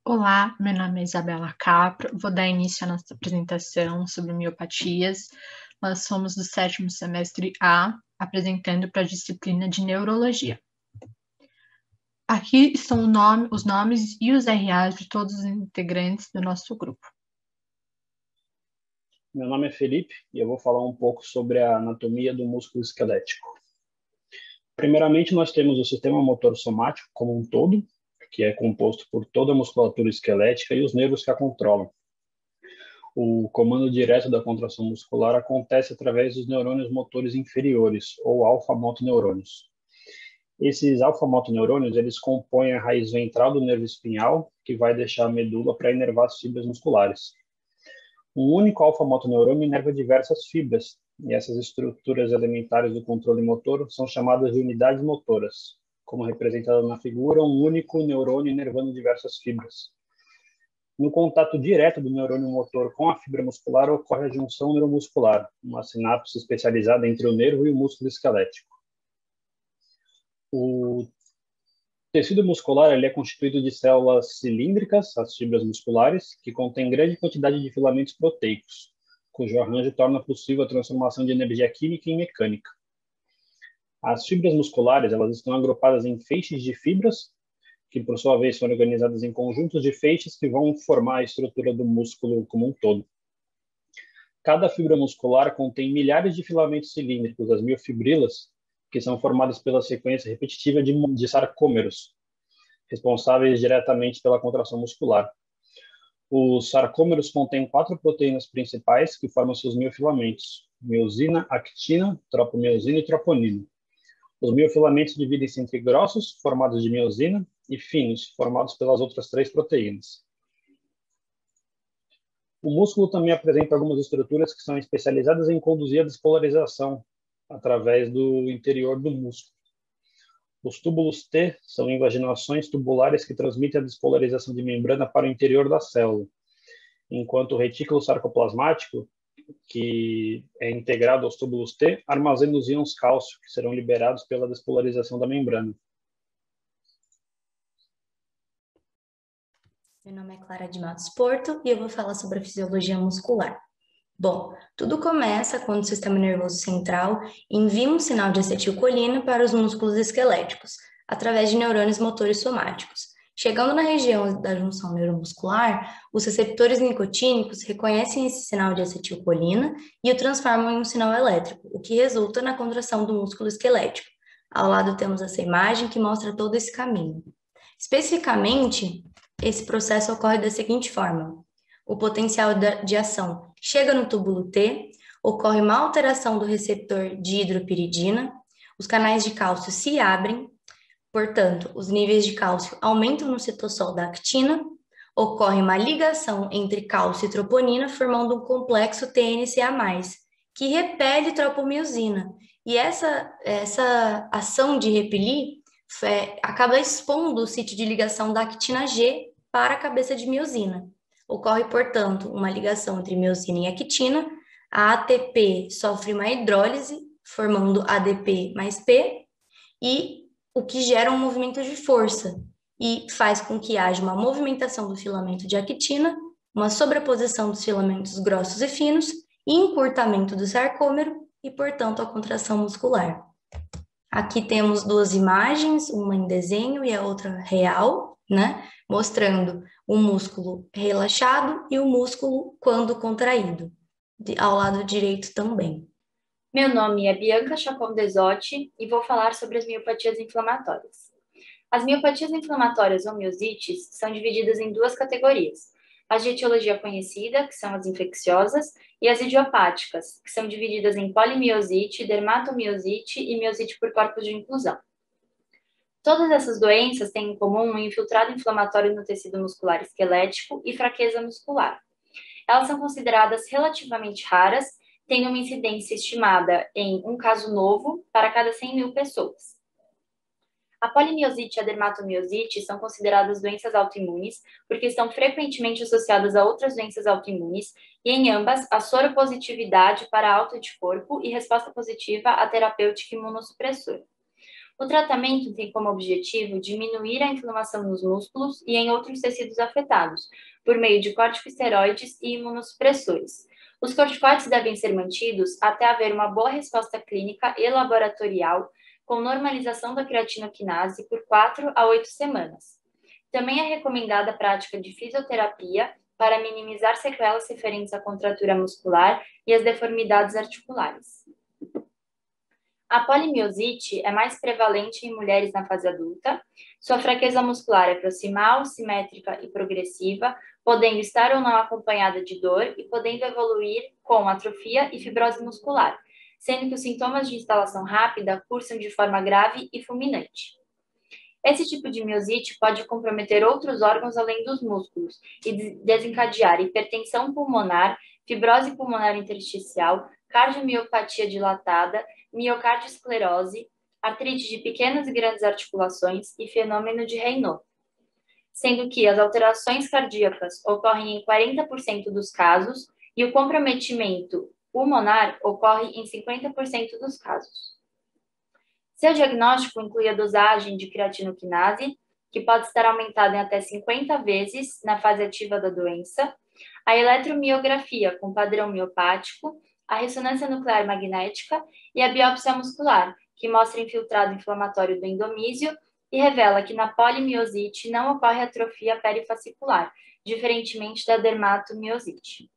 Olá, meu nome é Isabela Capra, vou dar início à nossa apresentação sobre miopatias. Nós somos do 7º semestre A, apresentando para a disciplina de Neurologia. Aqui estão os nomes e os RAs de todos os integrantes do nosso grupo. Meu nome é Felipe e eu vou falar um pouco sobre a anatomia do músculo esquelético. Primeiramente, nós temos o sistema motor somático como um todo, que é composto por toda a musculatura esquelética e os nervos que a controlam. O comando direto da contração muscular acontece através dos neurônios motores inferiores, ou alfa-motoneurônios. Esses alfa-motoneurônios, eles compõem a raiz ventral do nervo espinhal, que vai deixar a medula para inervar as fibras musculares. Um único alfa-motoneurônio inerva diversas fibras, e essas estruturas elementares do controle motor são chamadas de unidades motoras, como representado na figura, um único neurônio inervando diversas fibras. No contato direto do neurônio motor com a fibra muscular ocorre a junção neuromuscular, uma sinapse especializada entre o nervo e o músculo esquelético. O tecido muscular ele é constituído de células cilíndricas, as fibras musculares, que contêm grande quantidade de filamentos proteicos, cujo arranjo torna possível a transformação de energia química em mecânica. As fibras musculares elas estão agrupadas em feixes de fibras, que por sua vez são organizadas em conjuntos de feixes que vão formar a estrutura do músculo como um todo. Cada fibra muscular contém milhares de filamentos cilíndricos, as miofibrilas, que são formadas pela sequência repetitiva de sarcômeros, responsáveis diretamente pela contração muscular. Os sarcômeros contêm 4 proteínas principais que formam seus miofilamentos: miosina, actina, tropomiosina e troponina. Os miofilamentos dividem-se entre grossos, formados de miosina, e finos, formados pelas outras 3 proteínas. O músculo também apresenta algumas estruturas que são especializadas em conduzir a despolarização através do interior do músculo. Os túbulos T são invaginações tubulares que transmitem a despolarização de membrana para o interior da célula, enquanto o retículo sarcoplasmático, que é integrado aos túbulos T, armazena os íons cálcio, que serão liberados pela despolarização da membrana. Meu nome é Clara de Matos Porto e eu vou falar sobre a fisiologia muscular. Bom, tudo começa quando o sistema nervoso central envia um sinal de acetilcolina para os músculos esqueléticos, através de neurônios motores somáticos. Chegando na região da junção neuromuscular, os receptores nicotínicos reconhecem esse sinal de acetilcolina e o transformam em um sinal elétrico, o que resulta na contração do músculo esquelético. Ao lado temos essa imagem que mostra todo esse caminho. Especificamente, esse processo ocorre da seguinte forma: o potencial de ação chega no túbulo T, ocorre uma alteração do receptor de hidropiridina, os canais de cálcio se abrem, portanto, os níveis de cálcio aumentam no citossol da actina, ocorre uma ligação entre cálcio e troponina, formando um complexo TNCA+, que repele tropomiosina. E essa ação de repelir acaba expondo o sítio de ligação da actina G para a cabeça de miosina. Ocorre, portanto, uma ligação entre miosina e actina, a ATP sofre uma hidrólise, formando ADP mais P, e o que gera um movimento de força, e faz com que haja uma movimentação do filamento de actina, uma sobreposição dos filamentos grossos e finos, e encurtamento do sarcômero, e, portanto, a contração muscular. Aqui temos 2 imagens, uma em desenho e a outra real, né? Mostrando o músculo relaxado e o músculo quando contraído, ao lado direito também. Meu nome é Bianca Chacon Desotti e vou falar sobre as miopatias inflamatórias. As miopatias inflamatórias ou miosites são divididas em 2 categorias: as de etiologia conhecida, que são as infecciosas, e as idiopáticas, que são divididas em polimiosite, dermatomiosite e miosite por corpos de inclusão. Todas essas doenças têm em comum um infiltrado inflamatório no tecido muscular esquelético e fraqueza muscular. Elas são consideradas relativamente raras, tendo uma incidência estimada em um caso novo para cada 100.000 pessoas. A polimiosite e a dermatomiosite são consideradas doenças autoimunes porque estão frequentemente associadas a outras doenças autoimunes e, em ambas, a soropositividade para autoanticorpo e resposta positiva à terapêutica imunossupressora. O tratamento tem como objetivo diminuir a inflamação nos músculos e em outros tecidos afetados, por meio de corticosteroides e imunossupressores. Os corticoides devem ser mantidos até haver uma boa resposta clínica e laboratorial, com normalização da creatinoquinase por 4 a 8 semanas. Também é recomendada a prática de fisioterapia para minimizar sequelas referentes à contratura muscular e às deformidades articulares. A polimiosite é mais prevalente em mulheres na fase adulta. Sua fraqueza muscular é proximal, simétrica e progressiva, podendo estar ou não acompanhada de dor e podendo evoluir com atrofia e fibrose muscular, sendo que os sintomas de instalação rápida cursam de forma grave e fulminante. Esse tipo de miosite pode comprometer outros órgãos além dos músculos e desencadear hipertensão pulmonar, fibrose pulmonar intersticial, cardiomiopatia dilatada, miocardiosclerose, artrite de pequenas e grandes articulações e fenômeno de Raynaud, sendo que as alterações cardíacas ocorrem em 40% dos casos e o comprometimento pulmonar ocorre em 50% dos casos. Seu diagnóstico inclui a dosagem de creatinoquinase, que pode estar aumentada em até 50 vezes na fase ativa da doença, a eletromiografia com padrão miopático, a ressonância nuclear magnética e a biópsia muscular, que mostra infiltrado inflamatório do endomísio e revela que na polimiosite não ocorre atrofia perifascicular, diferentemente da dermatomiosite.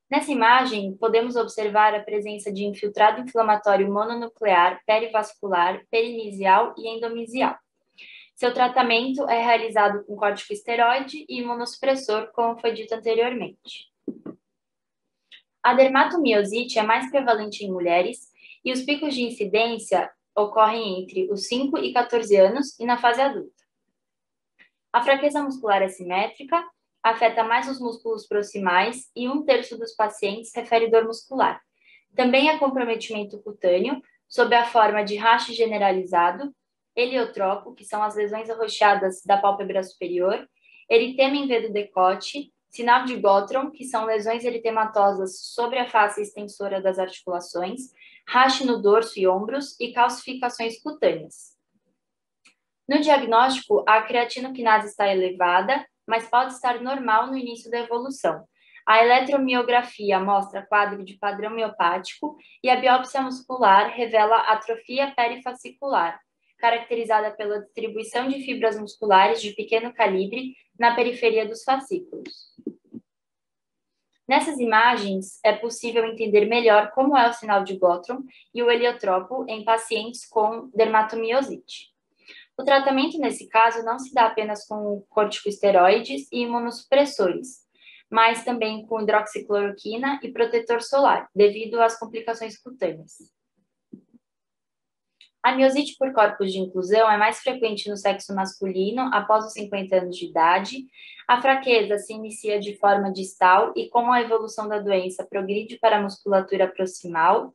Nessa imagem, podemos observar a presença de infiltrado inflamatório mononuclear, perivascular, perimisial e endomisial. Seu tratamento é realizado com corticosteroide e imunossupressor, como foi dito anteriormente. A dermatomiosite é mais prevalente em mulheres e os picos de incidência ocorrem entre os 5 e 14 anos e na fase adulta. A fraqueza muscular é simétrica, afeta mais os músculos proximais e 1/3 dos pacientes refere dor muscular. Também há comprometimento cutâneo, sob a forma de rache generalizado, heliotropo, que são as lesões arroxeadas da pálpebra superior, eritema em V do decote, sinal de Gottron, que são lesões eritematosas sobre a face extensora das articulações, rache no dorso e ombros e calcificações cutâneas. No diagnóstico, a creatinoquinase está elevada, mas pode estar normal no início da evolução. A eletromiografia mostra quadro de padrão miopático e a biópsia muscular revela atrofia perifascicular, caracterizada pela distribuição de fibras musculares de pequeno calibre na periferia dos fascículos. Nessas imagens, é possível entender melhor como é o sinal de Gottron e o heliotropo em pacientes com dermatomiosite. O tratamento, nesse caso, não se dá apenas com corticosteroides e imunossupressores, mas também com hidroxicloroquina e protetor solar, devido às complicações cutâneas. A miosite por corpos de inclusão é mais frequente no sexo masculino após os 50 anos de idade. A fraqueza se inicia de forma distal e, com a evolução da doença, progride para a musculatura proximal.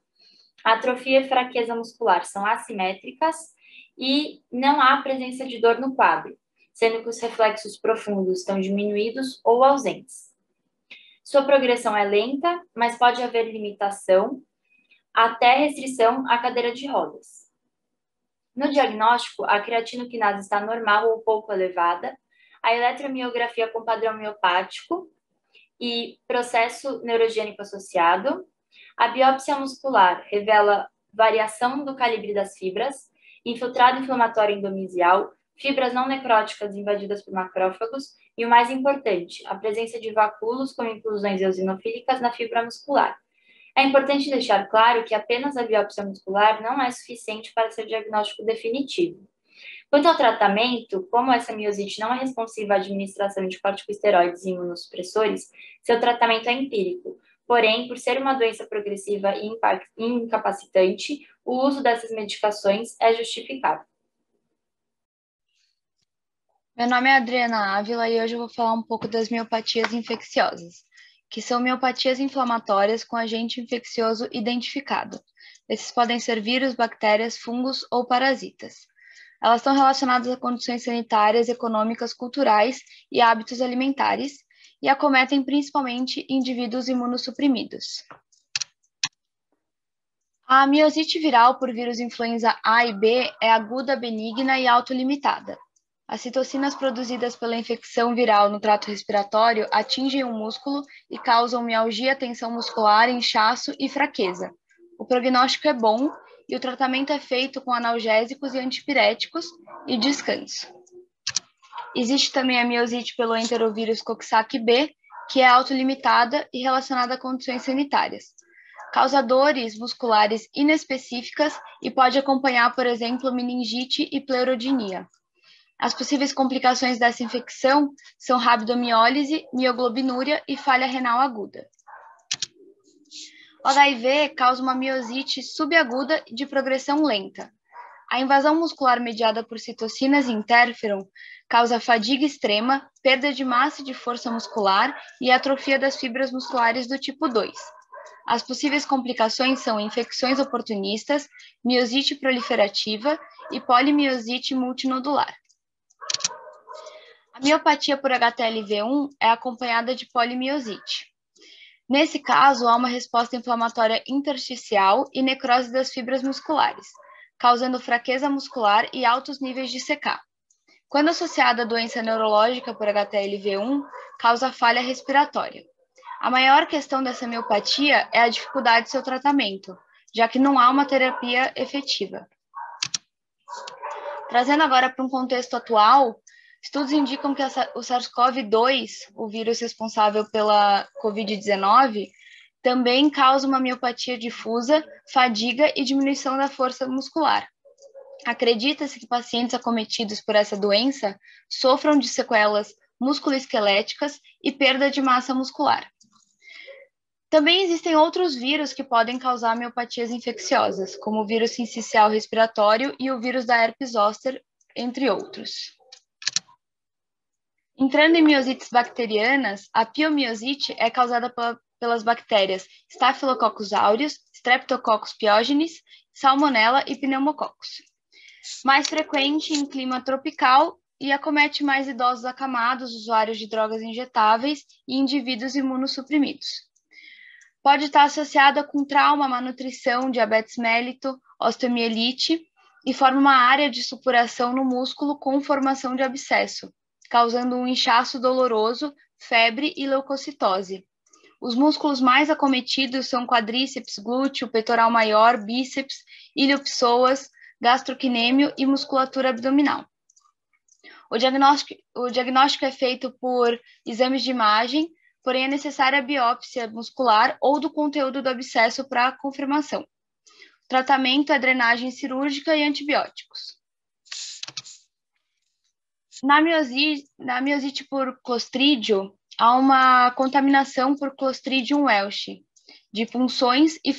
A atrofia e fraqueza muscular são assimétricas e não há presença de dor no quadro, sendo que os reflexos profundos estão diminuídos ou ausentes. Sua progressão é lenta, mas pode haver limitação, até restrição à cadeira de rodas. No diagnóstico, a creatinoquinase está normal ou pouco elevada, a eletromiografia com padrão miopático e processo neurogênico associado, a biópsia muscular revela variação do calibre das fibras, infiltrado inflamatório endomisial, fibras não necróticas invadidas por macrófagos e, o mais importante, a presença de vacúolos com inclusões eosinofílicas na fibra muscular. É importante deixar claro que apenas a biópsia muscular não é suficiente para ser diagnóstico definitivo. Quanto ao tratamento, como essa miosite não é responsiva à administração de corticosteroides e imunossupressores, seu tratamento é empírico. Porém, por ser uma doença progressiva e incapacitante, o uso dessas medicações é justificável. Meu nome é Adriana Ávila e hoje eu vou falar um pouco das miopatias infecciosas, que são miopatias inflamatórias com agente infeccioso identificado. Esses podem ser vírus, bactérias, fungos ou parasitas. Elas estão relacionadas a condições sanitárias, econômicas, culturais e hábitos alimentares e acometem principalmente indivíduos imunossuprimidos. A miosite viral por vírus influenza A e B é aguda, benigna e autolimitada. As citocinas produzidas pela infecção viral no trato respiratório atingem o músculo e causam mialgia, tensão muscular, inchaço e fraqueza. O prognóstico é bom e o tratamento é feito com analgésicos e antipiréticos e descanso. Existe também a miosite pelo enterovírus Coxsackie-B, que é autolimitada e relacionada a condições sanitárias. Causa dores musculares inespecíficas e pode acompanhar, por exemplo, meningite e pleurodinia. As possíveis complicações dessa infecção são rabdomiólise, mioglobinúria e falha renal aguda. O HIV causa uma miosite subaguda de progressão lenta. A invasão muscular mediada por citocinas e interferon causa fadiga extrema, perda de massa e de força muscular e atrofia das fibras musculares do tipo 2. As possíveis complicações são infecções oportunistas, miosite proliferativa e polimiosite multinodular. A miopatia por HTLV1 é acompanhada de polimiosite. Nesse caso, há uma resposta inflamatória intersticial e necrose das fibras musculares, causando fraqueza muscular e altos níveis de CK. Quando associada à doença neurológica por HTLV1, causa falha respiratória. A maior questão dessa miopatia é a dificuldade de seu tratamento, já que não há uma terapia efetiva. Trazendo agora para um contexto atual, estudos indicam que o SARS-CoV-2, o vírus responsável pela COVID-19, também causa uma miopatia difusa, fadiga e diminuição da força muscular. Acredita-se que pacientes acometidos por essa doença sofram de sequelas musculoesqueléticas e perda de massa muscular. Também existem outros vírus que podem causar miopatias infecciosas, como o vírus sincicial respiratório e o vírus da herpes zoster, entre outros. Entrando em miosites bacterianas, a piomiosite é causada pelas bactérias Staphylococcus aureus, Streptococcus pyogenes, Salmonella e Pneumococcus. Mais frequente em clima tropical e acomete mais idosos acamados, usuários de drogas injetáveis e indivíduos imunossuprimidos. Pode estar associada com trauma, malnutrição, diabetes mellito, osteomielite e forma uma área de supuração no músculo com formação de abscesso, causando um inchaço doloroso, febre e leucocitose. Os músculos mais acometidos são quadríceps, glúteo, peitoral maior, bíceps, ilho-psoas, gastrocnêmio e musculatura abdominal. O diagnóstico é feito por exames de imagem, porém é necessária a biópsia muscular ou do conteúdo do abscesso para a confirmação. O tratamento é drenagem cirúrgica e antibióticos. Na miosite por Clostridio, há uma contaminação por Clostridium welshi, de punções, e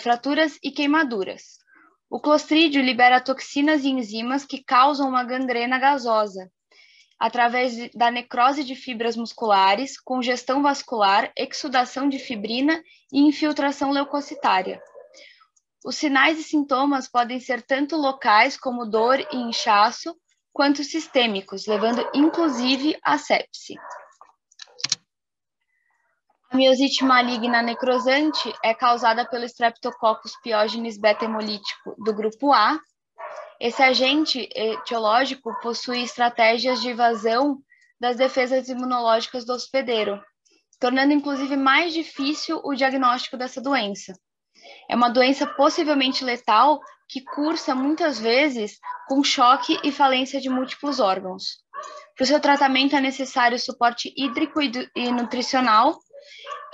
fraturas e queimaduras. O Clostridio libera toxinas e enzimas que causam uma gangrena gasosa, através da necrose de fibras musculares, congestão vascular, exsudação de fibrina e infiltração leucocitária. Os sinais e sintomas podem ser tanto locais, como dor e inchaço, quanto sistêmicos, levando inclusive à sepse. A miosite maligna necrosante é causada pelo Streptococcus pyogenes beta-hemolítico do grupo A. Esse agente etiológico possui estratégias de evasão das defesas imunológicas do hospedeiro, tornando inclusive mais difícil o diagnóstico dessa doença. É uma doença possivelmente letal que cursa muitas vezes com choque e falência de múltiplos órgãos. Para o seu tratamento é necessário suporte hídrico e nutricional,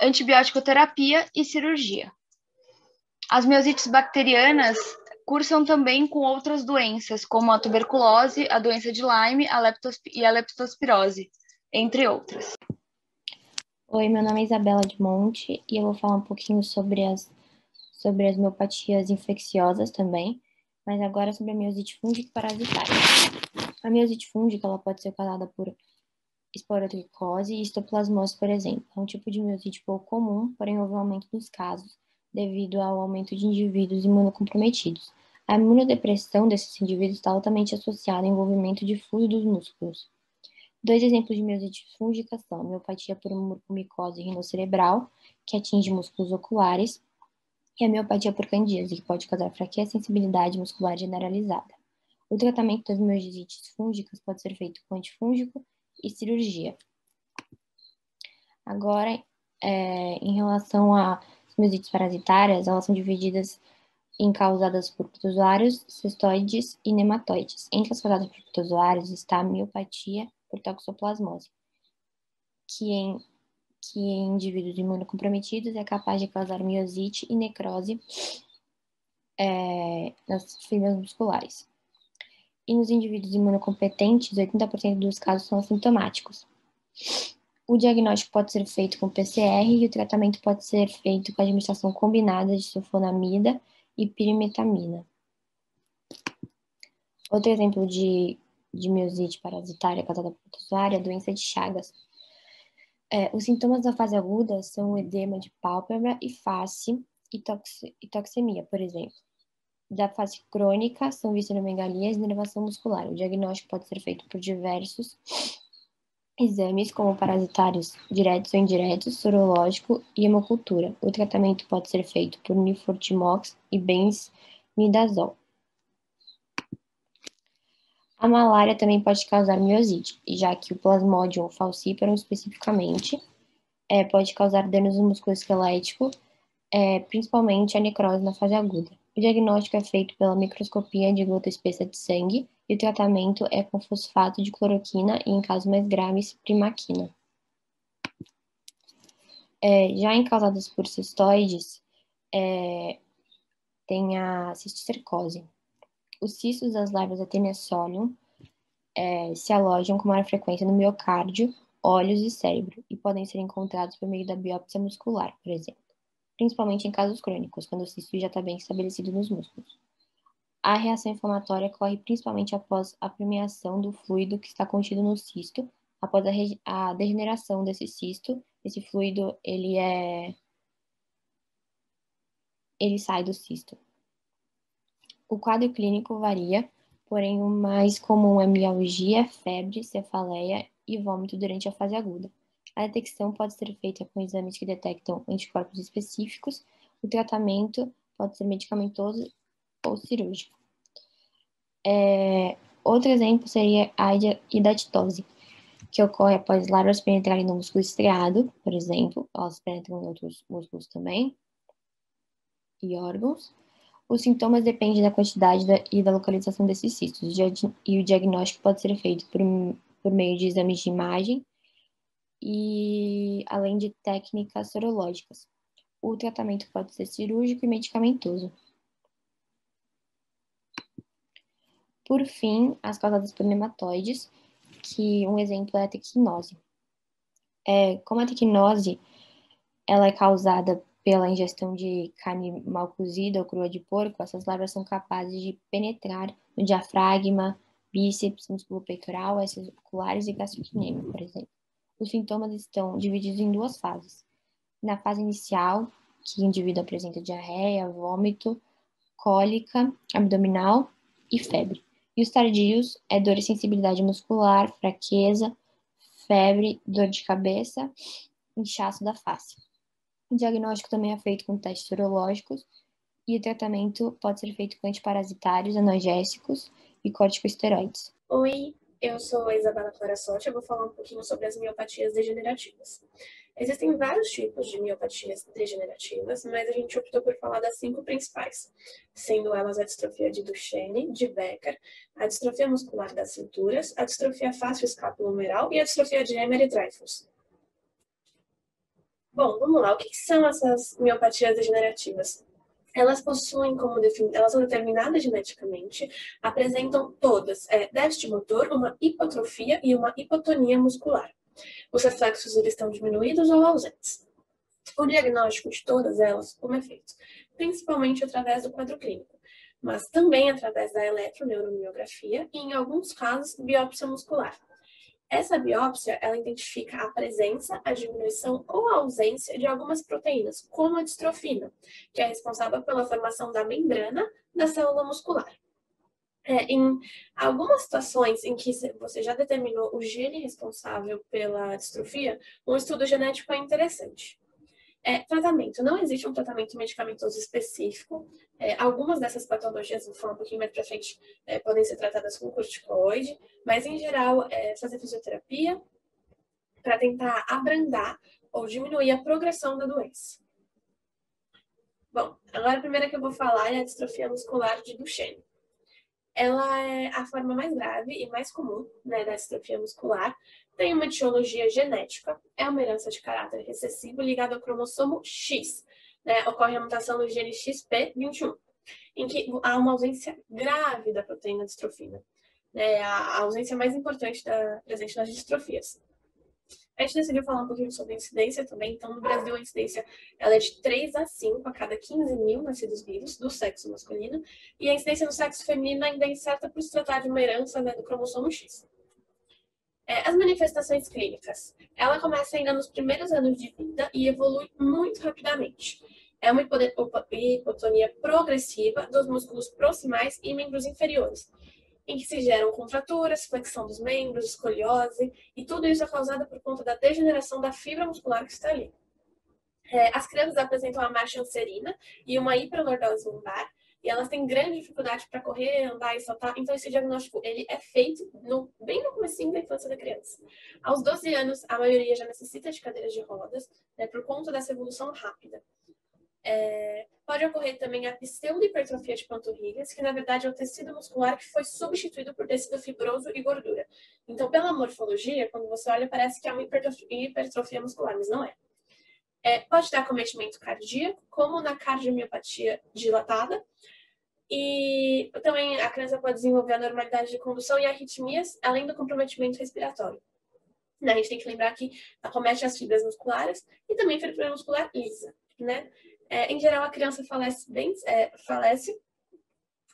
antibiótico terapia e cirurgia. As miosites bacterianas cursam também com outras doenças, como a tuberculose, a doença de Lyme e a leptospirose, entre outras. Oi, meu nome é Isabela de Monte e eu vou falar um pouquinho sobre as miopatias infecciosas também, mas agora sobre a miosite fúngica parasitária. A miosite fúngica ela pode ser causada por esporotricose e histoplasmose, por exemplo. É um tipo de miosite pouco comum, porém houve um aumento dos casos devido ao aumento de indivíduos imunocomprometidos. A imunodepressão desses indivíduos está altamente associada ao envolvimento difuso dos músculos. Dois exemplos de miosite fúngica são a miopatia por mucormicose rinocerebral, que atinge músculos oculares, e a miopatia por candíase, que pode causar fraqueza e sensibilidade muscular generalizada. O tratamento das miosites fúngicas pode ser feito com antifúngico e cirurgia. Agora, em relação às miosites parasitárias, elas são divididas em causadas por protozoários, cistoides e nematóides. Entre as causadas por protozoários está a miopatia por toxoplasmose, que em indivíduos imunocomprometidos é capaz de causar miosite e necrose nas fibras musculares. E nos indivíduos imunocompetentes, 80% dos casos são assintomáticos. O diagnóstico pode ser feito com PCR e o tratamento pode ser feito com a administração combinada de sulfonamida e pirimetamina. Outro exemplo de miosite parasitária causada por protozoário é a doença de Chagas. Os sintomas da fase aguda são o edema de pálpebra e face e toxemia, por exemplo. Da fase crônica, são visceromegalias e inervação muscular. O diagnóstico pode ser feito por diversos exames, como parasitários diretos ou indiretos, sorológico e hemocultura. O tratamento pode ser feito por nifortimox e benzimidazol. A malária também pode causar miosite, já que o Plasmodium falciparum, especificamente, pode causar danos no músculo esquelético, principalmente a necrose na fase aguda. O diagnóstico é feito pela microscopia de gota espessa de sangue e o tratamento é com fosfato de cloroquina e, em casos mais graves, primaquina. Já em causadas por cistoides, tem a cisticercose. Os cistos das larvas Athenia solium se alojam com maior frequência no miocárdio, olhos e cérebro e podem ser encontrados por meio da biópsia muscular, por exemplo, principalmente em casos crônicos, quando o cisto já está bem estabelecido nos músculos. A reação inflamatória ocorre principalmente após a permeação do fluido que está contido no cisto. Após a degeneração desse cisto, esse fluido ele sai do cisto. O quadro clínico varia, porém o mais comum é mialgia, febre, cefaleia e vômito durante a fase aguda. A detecção pode ser feita com exames que detectam anticorpos específicos. O tratamento pode ser medicamentoso ou cirúrgico. Outro exemplo seria a hidatidose, que ocorre após larvas penetrarem no músculo estriado, por exemplo. Elas penetram em outros músculos também e órgãos. Os sintomas dependem da quantidade e da localização desses cistos, e o diagnóstico pode ser feito por meio de exames de imagem e além de técnicas sorológicas. O tratamento pode ser cirúrgico e medicamentoso. Por fim, as causadas por nematóides, que um exemplo é a triquinose. Como a triquinose ela é causada pela ingestão de carne mal cozida ou crua de porco, essas larvas são capazes de penetrar no diafragma, bíceps, músculo peitoral, ossos oculares e gastrocnêmio, por exemplo. Os sintomas estão divididos em duas fases. Na fase inicial, que o indivíduo apresenta diarreia, vômito, cólica abdominal e febre. E os tardios é dor e sensibilidade muscular, fraqueza, febre, dor de cabeça, inchaço da face. O diagnóstico também é feito com testes sorológicos e o tratamento pode ser feito com antiparasitários, analgésicos e corticosteroides. Oi, eu sou a Isabela Clara Sotti, eu vou falar um pouquinho sobre as miopatias degenerativas. Existem vários tipos de miopatias degenerativas, mas a gente optou por falar das 5 principais, sendo elas a distrofia de Duchenne, de Becker, a distrofia muscular das cinturas, a distrofia fáscio-escapulohumeral e a distrofia de Emery-Dreifuss. Bom, vamos lá. O que são essas miopatias degenerativas? Elas possuem elas são determinadas geneticamente, apresentam todas déficit motor, uma hipotrofia e uma hipotonia muscular. Os reflexos eles estão diminuídos ou ausentes. O diagnóstico de todas elas, como é feito? Principalmente através do quadro clínico, mas também através da eletroneuromiografia e, em alguns casos, biópsia muscular. Essa biópsia, ela identifica a presença, a diminuição ou a ausência de algumas proteínas, como a distrofina, que é responsável pela formação da membrana da célula muscular. Em algumas situações em que você já determinou o gene responsável pela distrofia, um estudo genético é interessante. Tratamento. Não existe um tratamento medicamentoso específico. Algumas dessas patologias, vou falar um pouquinho mais para frente, podem ser tratadas com corticoide, mas, em geral, fazer fisioterapia para tentar abrandar ou diminuir a progressão da doença. Bom, agora a primeira que eu vou falar é a distrofia muscular de Duchenne. Ela é a forma mais grave e mais comum, né, da distrofia muscular. Tem uma etiologia genética, é uma herança de caráter recessivo ligada ao cromossomo X. Né, ocorre a mutação no gene XP21, em que há uma ausência grave da proteína distrofina. Né, a ausência mais importante presente nas distrofias. A gente decidiu falar um pouquinho sobre a incidência também. Então, no Brasil, a incidência ela é de 3 a 5 a cada 15 mil nascidos vivos do sexo masculino. E a incidência no sexo feminino ainda é incerta por se tratar de uma herança, né, do cromossomo X. As manifestações clínicas. Ela começa ainda nos primeiros anos de vida e evolui muito rapidamente. É uma hipotonia progressiva dos músculos proximais e membros inferiores, em que se geram contraturas, flexão dos membros, escoliose, e tudo isso é causado por conta da degeneração da fibra muscular que está ali. As crianças apresentam a marcha anserina e uma hiperlordose lombar, e elas têm grande dificuldade para correr, andar e saltar, então esse diagnóstico ele é feito bem no comecinho da infância da criança. Aos 12 anos, a maioria já necessita de cadeiras de rodas, né, por conta dessa evolução rápida. Pode ocorrer também a pseudohipertrofia de panturrilhas, que na verdade é o tecido muscular que foi substituído por tecido fibroso e gordura. Então, pela morfologia, quando você olha, parece que é uma hipertrofia muscular, mas não é. Pode ter acometimento cardíaco, como na cardiomiopatia dilatada, e também a criança pode desenvolver anormalidade de condução e arritmias, além do comprometimento respiratório. A gente tem que lembrar que acomete as fibras musculares e também fibra muscular lisa, né? Em geral, a criança falece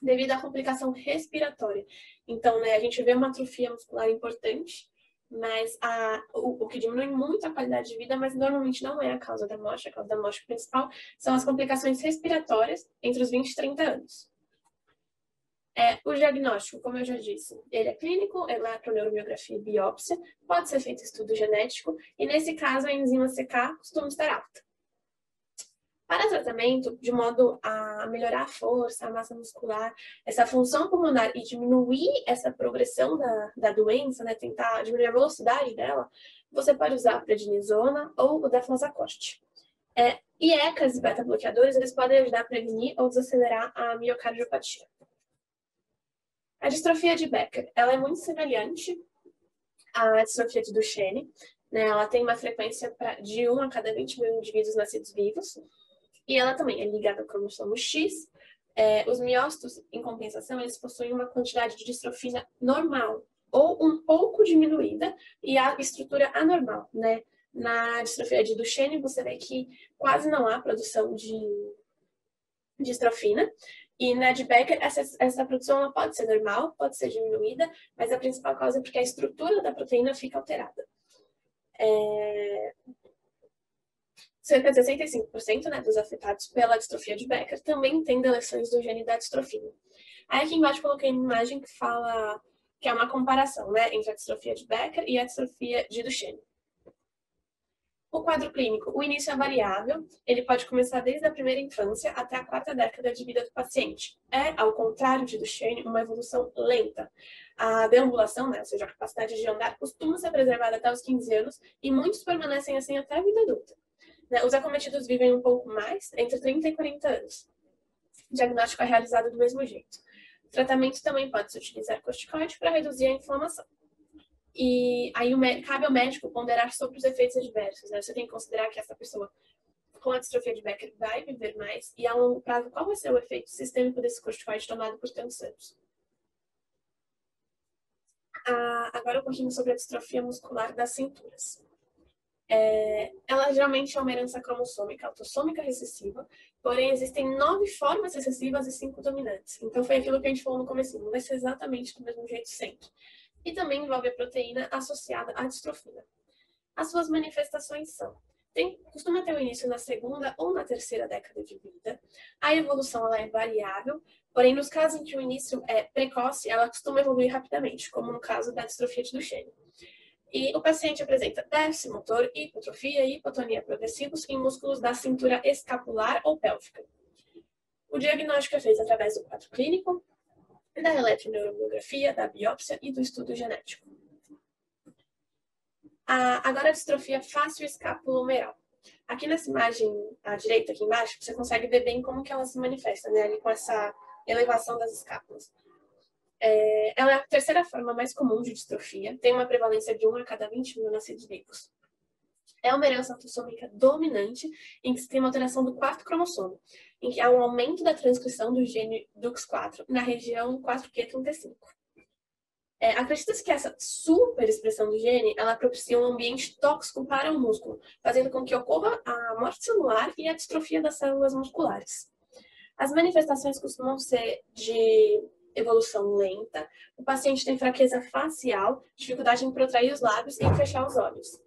devido à complicação respiratória. Então, né, a gente vê uma atrofia muscular importante, mas o que diminui muito a qualidade de vida, mas normalmente não é a causa da morte. A causa da morte principal são as complicações respiratórias entre os 20 e 30 anos. O diagnóstico, como eu já disse, ele é clínico, eletroneuromiografia e biópsia, pode ser feito estudo genético, e nesse caso a enzima CK costuma estar alta. Para tratamento, de modo a melhorar a força, a massa muscular, essa função pulmonar e diminuir essa progressão da doença, né, tentar diminuir a velocidade dela, você pode usar a prednisona ou o deflazacort. IECAs e beta-bloqueadores, eles podem ajudar a prevenir ou desacelerar a miocardiopatia. A distrofia de Becker, ela é muito semelhante à distrofia de Duchenne, né, ela tem uma frequência de 1 a cada 20 mil indivíduos nascidos vivos, e ela também é ligada ao cromossomo X. Os miócitos, em compensação, eles possuem uma quantidade de distrofina normal, ou um pouco diminuída, e a estrutura anormal, né? Na distrofia de Duchenne, você vê que quase não há produção de distrofina, e na de Becker, essa produção ela pode ser normal, pode ser diminuída, mas a principal causa é porque a estrutura da proteína fica alterada. Cerca de 65%, né, dos afetados pela distrofia de Becker também têm deleções do gene da distrofina. Aí aqui embaixo coloquei uma imagem que fala que é uma comparação, né, entre a distrofia de Becker e a distrofia de Duchenne. O quadro clínico, o início é variável, ele pode começar desde a primeira infância até a 4ª década de vida do paciente. Ao contrário de Duchenne, uma evolução lenta. A deambulação, né, ou seja, a capacidade de andar, costuma ser preservada até os 15 anos e muitos permanecem assim até a vida adulta. Os acometidos vivem um pouco mais, entre 30 e 40 anos. O diagnóstico é realizado do mesmo jeito. O tratamento também pode-se utilizar corticoide para reduzir a inflamação. E aí cabe ao médico ponderar sobre os efeitos adversos. Né? Você tem que considerar que essa pessoa com a distrofia de Becker vai viver mais e a longo prazo qual vai ser o efeito sistêmico desse corticoide tomado por tantos anos. Agora um pouquinho sobre a distrofia muscular das cinturas. Ela geralmente é uma herança cromossômica, autossômica recessiva, porém existem 9 formas recessivas e 5 dominantes. Então foi aquilo que a gente falou no começo, não vai ser exatamente do mesmo jeito sempre. E também envolve a proteína associada à distrofina. As suas manifestações são: costuma ter o início na 2ª ou na 3ª década de vida. A evolução ela é variável, porém nos casos em que o início é precoce, ela costuma evoluir rapidamente, como no caso da distrofia de Duchenne. E o paciente apresenta déficit motor, hipotrofia e hipotonia progressivos em músculos da cintura escapular ou pélvica. O diagnóstico é feito através do quadro clínico, da eletroneuromiografia, da biópsia e do estudo genético. Agora a distrofia fácio-escapulohumeral. Aqui nessa imagem à direita, aqui embaixo, você consegue ver bem como que ela se manifesta, né? Ali com essa elevação das escápulas. Ela é a terceira forma mais comum de distrofia, tem uma prevalência de 1 a cada 20 mil nascidos vivos. É uma herança autossômica dominante em que se tem uma alteração do quarto cromossomo, em que há um aumento da transcrição do gene DUX4 na região 4q35. Acredita-se que essa superexpressão do gene, ela propicia um ambiente tóxico para o músculo, fazendo com que ocorra a morte celular e a distrofia das células musculares. As manifestações costumam ser de evolução lenta, o paciente tem fraqueza facial, dificuldade em protrair os lábios e em fechar os olhos.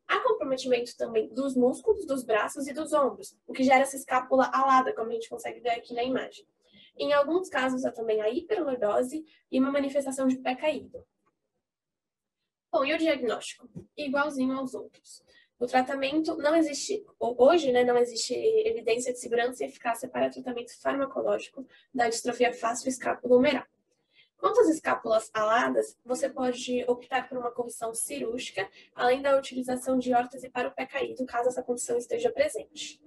Há comprometimento também dos músculos, dos braços e dos ombros, o que gera essa escápula alada, como a gente consegue ver aqui na imagem. Em alguns casos, há também a hiperlordose e uma manifestação de pé caído. Bom, e o diagnóstico? Igualzinho aos outros. O tratamento não existe, hoje, né, não existe evidência de segurança e eficácia para tratamento farmacológico da distrofia fácio-escapulohumeral. Quanto às escápulas aladas, você pode optar por uma correção cirúrgica, além da utilização de órtese para o pé caído, caso essa condição esteja presente.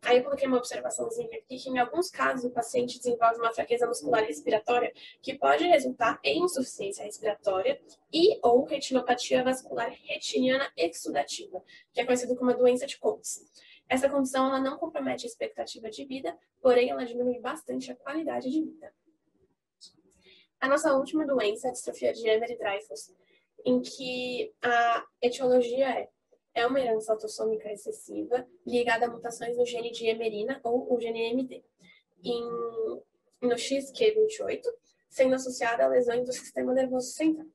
Aí eu coloquei uma observaçãozinha aqui, que em alguns casos o paciente desenvolve uma fraqueza muscular respiratória que pode resultar em insuficiência respiratória e ou retinopatia vascular retiniana exudativa, que é conhecido como a doença de Coats. Essa condição ela não compromete a expectativa de vida, porém ela diminui bastante a qualidade de vida. A nossa última doença é a distrofia de Emery-Dreifuss, em que a etiologia é uma herança autossômica excessiva ligada a mutações no gene de hemerina ou o gene MD, no XQ28, sendo associada a lesões do sistema nervoso central.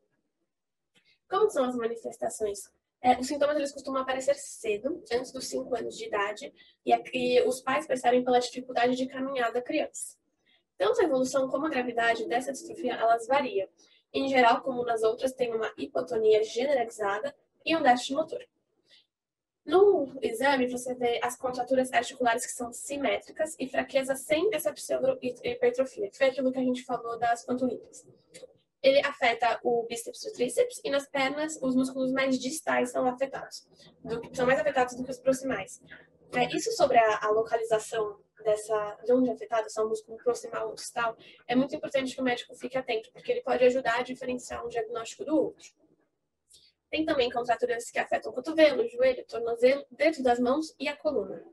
Como são as manifestações? Os sintomas eles costumam aparecer cedo, antes dos 5 anos de idade, e os pais percebem pela dificuldade de caminhar da criança. Tanto a evolução como a gravidade dessa distrofia, elas variam. Em geral, como nas outras, tem uma hipotonia generalizada e um déficit motor. No exame, você vê as contraturas articulares que são simétricas e fraqueza sem essa pseudo-hipertrofia, que foi aquilo que a gente falou das panturrilhas. Ele afeta o bíceps e o tríceps, e nas pernas, os músculos mais distais são afetados, são mais afetados do que os proximais. Isso sobre a localização de onde é afetado, se é um músculo proximal ou distal, é muito importante que o médico fique atento, porque ele pode ajudar a diferenciar um diagnóstico do outro. Tem também contraturas que afetam o cotovelo, o joelho, o tornozelo, dedo das mãos e a coluna.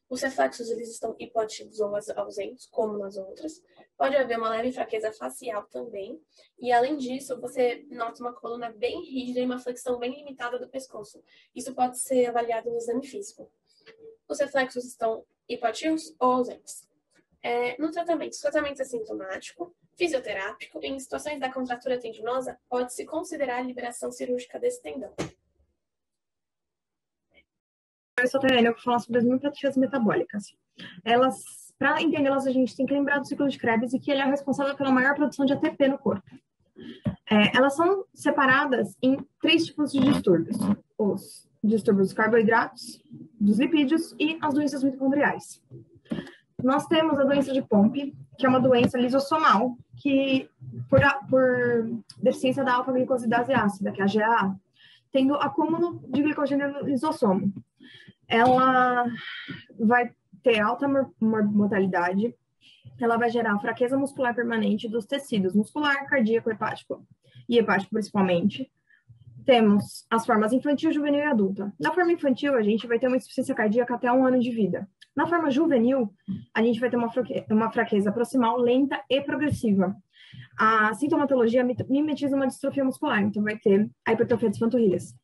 Os reflexos eles estão hipoativos ou ausentes, como nas outras. Pode haver uma leve fraqueza facial também. E, além disso, você nota uma coluna bem rígida e uma flexão bem limitada do pescoço. Isso pode ser avaliado no exame físico. Os reflexos estão hipoativos ou ausentes. No tratamento, se o tratamento é sintomático, fisioterápico, em situações da contratura tendinosa, pode-se considerar a liberação cirúrgica desse tendão. Eu sou a Tayane, eu vou falar sobre as miopatias metabólicas. Para entendê-las, a gente tem que lembrar do ciclo de Krebs e que ele é responsável pela maior produção de ATP no corpo. Elas são separadas em 3 tipos de distúrbios: os distúrbios dos carboidratos, dos lipídios e as doenças mitocondriais. Nós temos a doença de Pompe, que é uma doença lisossomal, que por deficiência da alfa-glicosidase ácida, que é a GAA, tendo acúmulo de glicogênio no lisossomo. Ela vai ter alta mortalidade, ela vai gerar fraqueza muscular permanente dos tecidos muscular, cardíaco, hepático e hepático principalmente. Temos as formas infantil, juvenil e adulta. Na forma infantil, a gente vai ter uma insuficiência cardíaca até 1 ano de vida. Na forma juvenil, a gente vai ter uma fraqueza proximal lenta e progressiva. A sintomatologia mimetiza uma distrofia muscular, então vai ter a hipertrofia das panturrilhas.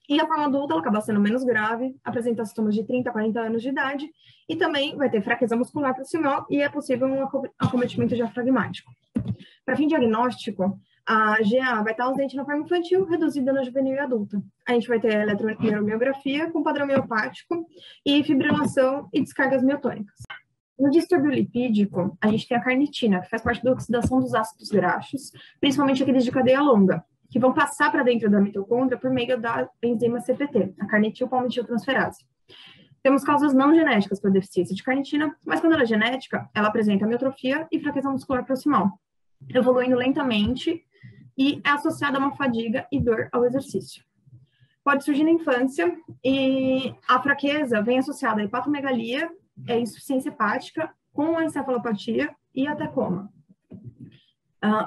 E a forma adulta, ela acaba sendo menos grave, apresenta sintomas de 30 a 40 anos de idade, e também vai ter fraqueza muscular proximal e é possível um acometimento diafragmático. Para fim diagnóstico, a GA vai estar ausente na forma infantil, reduzida na juvenil e adulta. A gente vai ter a eletroneuromiografia com padrão miopático e fibrilação e descargas miotônicas. No distúrbio lipídico, a gente tem a carnitina, que faz parte da oxidação dos ácidos graxos, principalmente aqueles de cadeia longa. que vão passar para dentro da mitocôndria por meio da enzima CPT, a carnitil-palmitiltransferase. Temos causas não genéticas para deficiência de carnitina, mas quando ela é genética, ela apresenta amiotropia e fraqueza muscular proximal, evoluindo lentamente e é associada a uma fadiga e dor ao exercício. Pode surgir na infância e a fraqueza vem associada a hepatomegalia, insuficiência hepática, com a encefalopatia e até coma.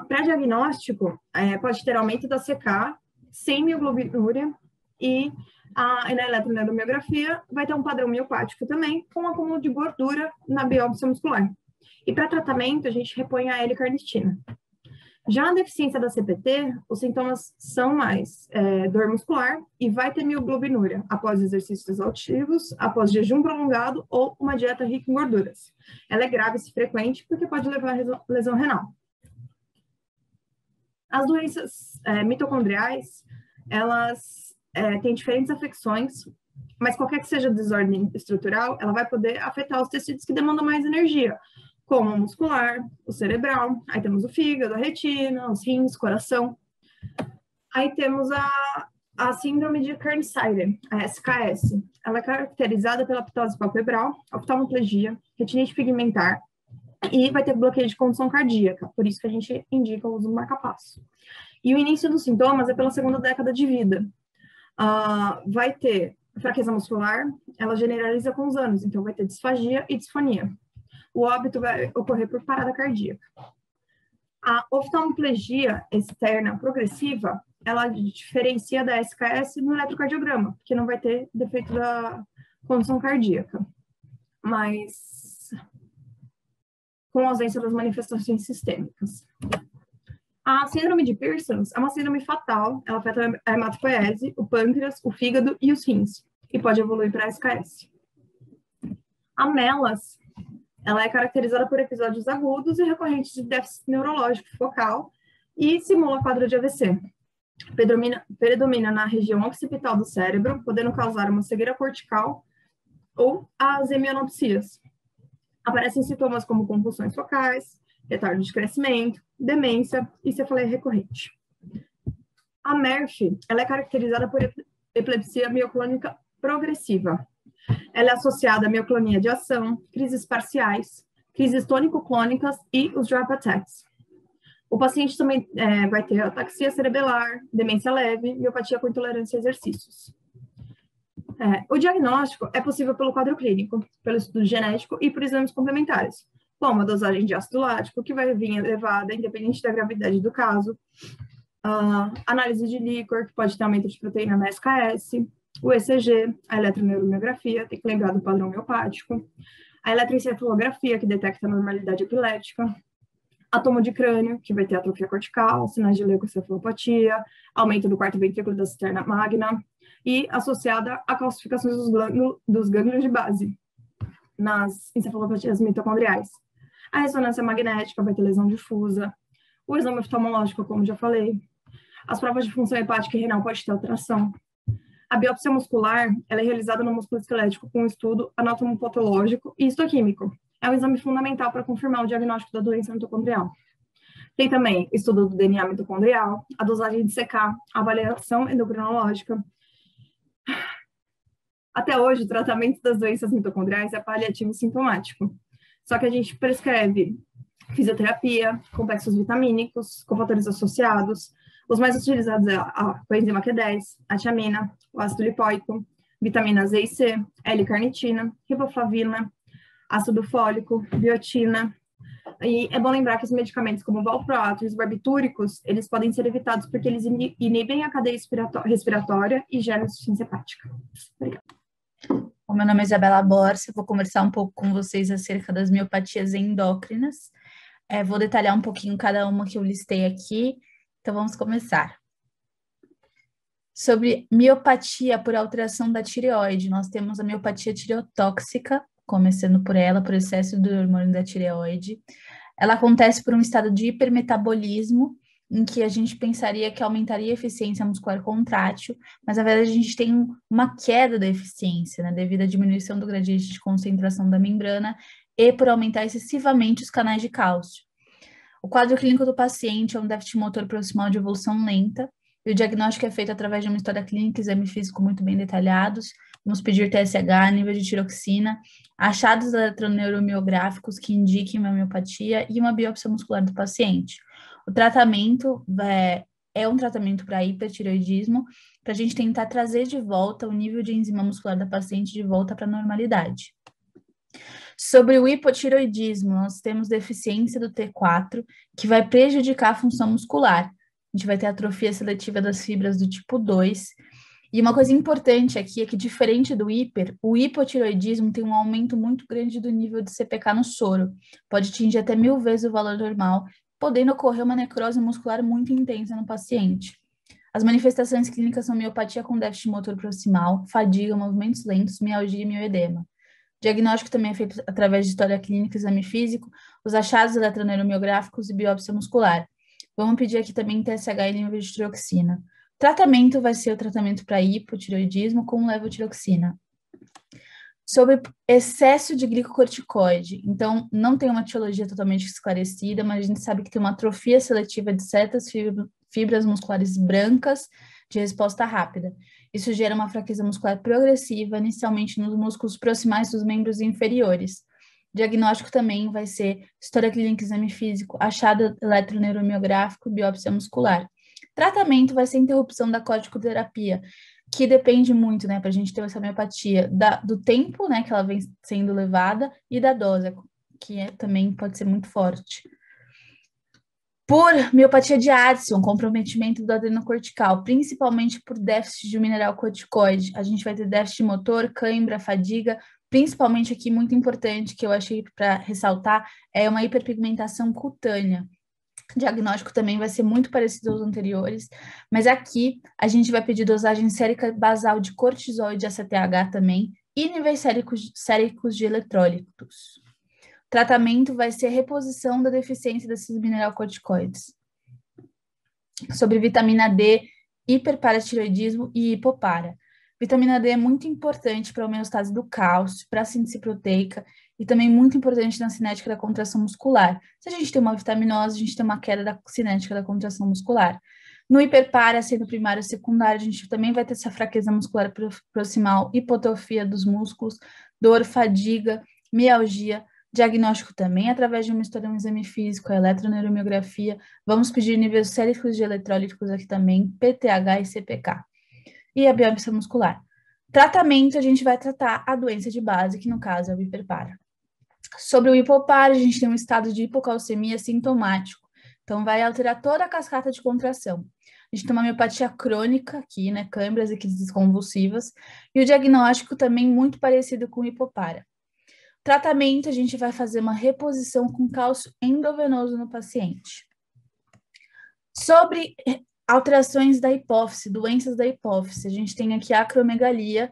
Pré-diagnóstico pode ter aumento da CK, sem mioglobinuria e na eletroneuromiografia vai ter um padrão miopático também, com um acúmulo de gordura na biópsia muscular. E para tratamento, a gente repõe a L-carnitina. Já na deficiência da CPT, os sintomas são mais dor muscular e vai ter mioglobinuria após exercícios exaustivos, após jejum prolongado ou uma dieta rica em gorduras. Ela é grave e frequente porque pode levar a lesão renal. As doenças mitocondriais, elas têm diferentes afecções, mas qualquer que seja a desordem estrutural, ela vai poder afetar os tecidos que demandam mais energia, como o muscular, o cerebral, aí temos o fígado, a retina, os rins, coração. Aí temos a síndrome de Kearney-Sayre, a SKS. Ela é caracterizada pela ptose palpebral, oftalmoplegia, retinite pigmentar e vai ter bloqueio de condução cardíaca, por isso que a gente indica o uso do marca-passo. E o início dos sintomas é pela segunda década de vida. Vai ter fraqueza muscular, ela generaliza com os anos, então vai ter disfagia e disfonia. O óbito vai ocorrer por parada cardíaca. A oftalmoplegia externa progressiva, ela diferencia da SKS no eletrocardiograma, porque não vai ter defeito da condução cardíaca, mas com ausência das manifestações sistêmicas. A síndrome de Pearson é uma síndrome fatal, ela afeta a hematopoiese, o pâncreas, o fígado e os rins, e pode evoluir para a SKS. A MELAS, ela é caracterizada por episódios agudos e recorrentes de déficit neurológico focal e simula quadro de AVC. Predomina na região occipital do cérebro, podendo causar uma cegueira cortical ou as hemianopsias. Aparecem sintomas como convulsões focais, retardo de crescimento, demência e cefaleia recorrente. A MERF, ela é caracterizada por epilepsia mioclônica progressiva. Ela é associada à mioclonia de ação, crises parciais, crises tônico-clônicas e os drop attacks. O paciente também vai ter ataxia cerebelar, demência leve, miopatia com intolerância a exercícios. O diagnóstico é possível pelo quadro clínico, pelo estudo genético e por exames complementares, como a dosagem de ácido lático, que vai vir elevada, independente da gravidade do caso, análise de líquor, que pode ter aumento de proteína na SKS, o ECG, a eletroneuromiografia, tem que lembrar do padrão miopático, a eletroencefalografia, que detecta a normalidade epilética, a tomo de crânio, que vai ter atrofia cortical, sinais de leucoencefalopatia, aumento do quarto ventrículo da cisterna magna, e associada a calcificações dos gânglios de base, nas encefalopatias mitocondriais. A ressonância magnética vai ter lesão difusa, o exame oftalmológico, como já falei, as provas de função hepática e renal pode ter alteração. A biópsia muscular, ela é realizada no músculo esquelético com um estudo anatomopatológico e histoquímico. É um exame fundamental para confirmar o diagnóstico da doença mitocondrial. Tem também estudo do DNA mitocondrial, a dosagem de CK, a avaliação endocrinológica. Até hoje, o tratamento das doenças mitocondriais é paliativo sintomático. Só que a gente prescreve fisioterapia, complexos vitamínicos, cofatores associados. Os mais utilizados é a coenzima Q10, a tiamina, o ácido lipóico, vitaminas E e C, L-carnitina, riboflavina, ácido fólico, biotina. E é bom lembrar que os medicamentos como o valproato e os barbitúricos, eles podem ser evitados porque eles inibem a cadeia respiratória e geram insuficiência hepática. Obrigada. O meu nome é Isabela Borges, vou conversar um pouco com vocês acerca das miopatias endócrinas. Vou detalhar um pouquinho cada uma que eu listei aqui. Então, vamos começar. Sobre miopatia por alteração da tireoide, nós temos a miopatia tireotóxica, começando por ela, por excesso do hormônio da tireoide. Ela acontece por um estado de hipermetabolismo, em que a gente pensaria que aumentaria a eficiência muscular contrátil, mas na verdade a gente tem uma queda da eficiência, né, devido à diminuição do gradiente de concentração da membrana e por aumentar excessivamente os canais de cálcio. O quadro clínico do paciente é um déficit motor proximal de evolução lenta, e o diagnóstico é feito através de uma história clínica e exame físico muito bem detalhados. Vamos pedir TSH, nível de tiroxina, achados eletroneuromiográficos que indiquem uma miopatia e uma biópsia muscular do paciente. O tratamento é um tratamento para hipertireoidismo, para a gente tentar trazer de volta o nível de enzima muscular da paciente de volta para a normalidade. Sobre o hipotireoidismo, nós temos deficiência do T4, que vai prejudicar a função muscular. A gente vai ter atrofia seletiva das fibras do tipo 2. E uma coisa importante aqui é que, diferente do o hipotireoidismo tem um aumento muito grande do nível de CPK no soro. Pode atingir até 1000 vezes o valor normal, podendo ocorrer uma necrose muscular muito intensa no paciente. As manifestações clínicas são miopatia com déficit motor proximal, fadiga, movimentos lentos, mialgia e mioedema. O diagnóstico também é feito através de história clínica, exame físico, os achados eletroneuromiográficos e biópsia muscular. Vamos pedir aqui também TSH e nível de tiroxina. O tratamento vai ser o tratamento para hipotireoidismo com levotiroxina. Sobre excesso de glicocorticoide, então não tem uma etiologia totalmente esclarecida, mas a gente sabe que tem uma atrofia seletiva de certas fibras musculares brancas de resposta rápida. Isso gera uma fraqueza muscular progressiva, inicialmente nos músculos proximais dos membros inferiores. O diagnóstico também vai ser história clínica, exame físico, achado eletroneuromiográfico, biópsia muscular. Tratamento vai ser interrupção da corticoterapia, que depende muito, né, para a gente ter essa miopatia, do tempo, né, que ela vem sendo levada e da dose, que também pode ser muito forte. Por miopatia de Addison, comprometimento do adrenocortical, principalmente por déficit de mineral corticoide, a gente vai ter déficit motor, cãibra, fadiga, principalmente aqui, muito importante, que eu achei para ressaltar, é uma hiperpigmentação cutânea. O diagnóstico também vai ser muito parecido aos anteriores, mas aqui a gente vai pedir dosagem sérica basal de cortisol e de ACTH também, e níveis séricos de eletrólitos. O tratamento vai ser reposição da deficiência desses mineralocorticoides. Sobre vitamina D, hiperparatireoidismo e hipopara. Vitamina D é muito importante para a homeostase do cálcio, para a síntese proteica e também muito importante na cinética da contração muscular. Se a gente tem uma vitaminose, a gente tem uma queda da cinética da contração muscular. No hiperpara, sendo primário e secundário, a gente também vai ter essa fraqueza muscular proximal, hipotrofia dos músculos, dor, fadiga, mialgia. Diagnóstico também através de uma história, um exame físico, a eletroneuromiografia. Vamos pedir níveis séricos de eletrólitos aqui também, PTH e CPK. E a biópsia muscular. Tratamento, a gente vai tratar a doença de base, que no caso é o hiperpara. Sobre o hipopara, a gente tem um estado de hipocalcemia sintomático. Então, vai alterar toda a cascata de contração. A gente tem uma miopatia crônica aqui, né? Câimbras e crises convulsivas. E o diagnóstico também muito parecido com o hipopara. Tratamento, a gente vai fazer uma reposição com cálcio endovenoso no paciente. Sobre alterações da hipófise, doenças da hipófise, a gente tem aqui a acromegalia,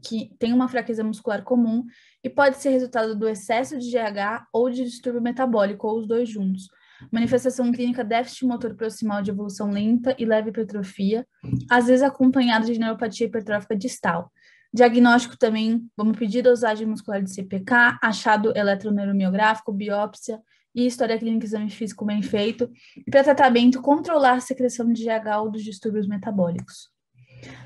que tem uma fraqueza muscular comum e pode ser resultado do excesso de GH ou de distúrbio metabólico, ou os dois juntos. Manifestação clínica, déficit motor proximal de evolução lenta e leve hipertrofia, às vezes acompanhado de neuropatia hipertrófica distal. Diagnóstico também, vamos pedir dosagem muscular de CPK, achado eletroneuromiográfico, biópsia e história clínica, exame físico bem feito. E para tratamento, controlar a secreção de GH ou dos distúrbios metabólicos.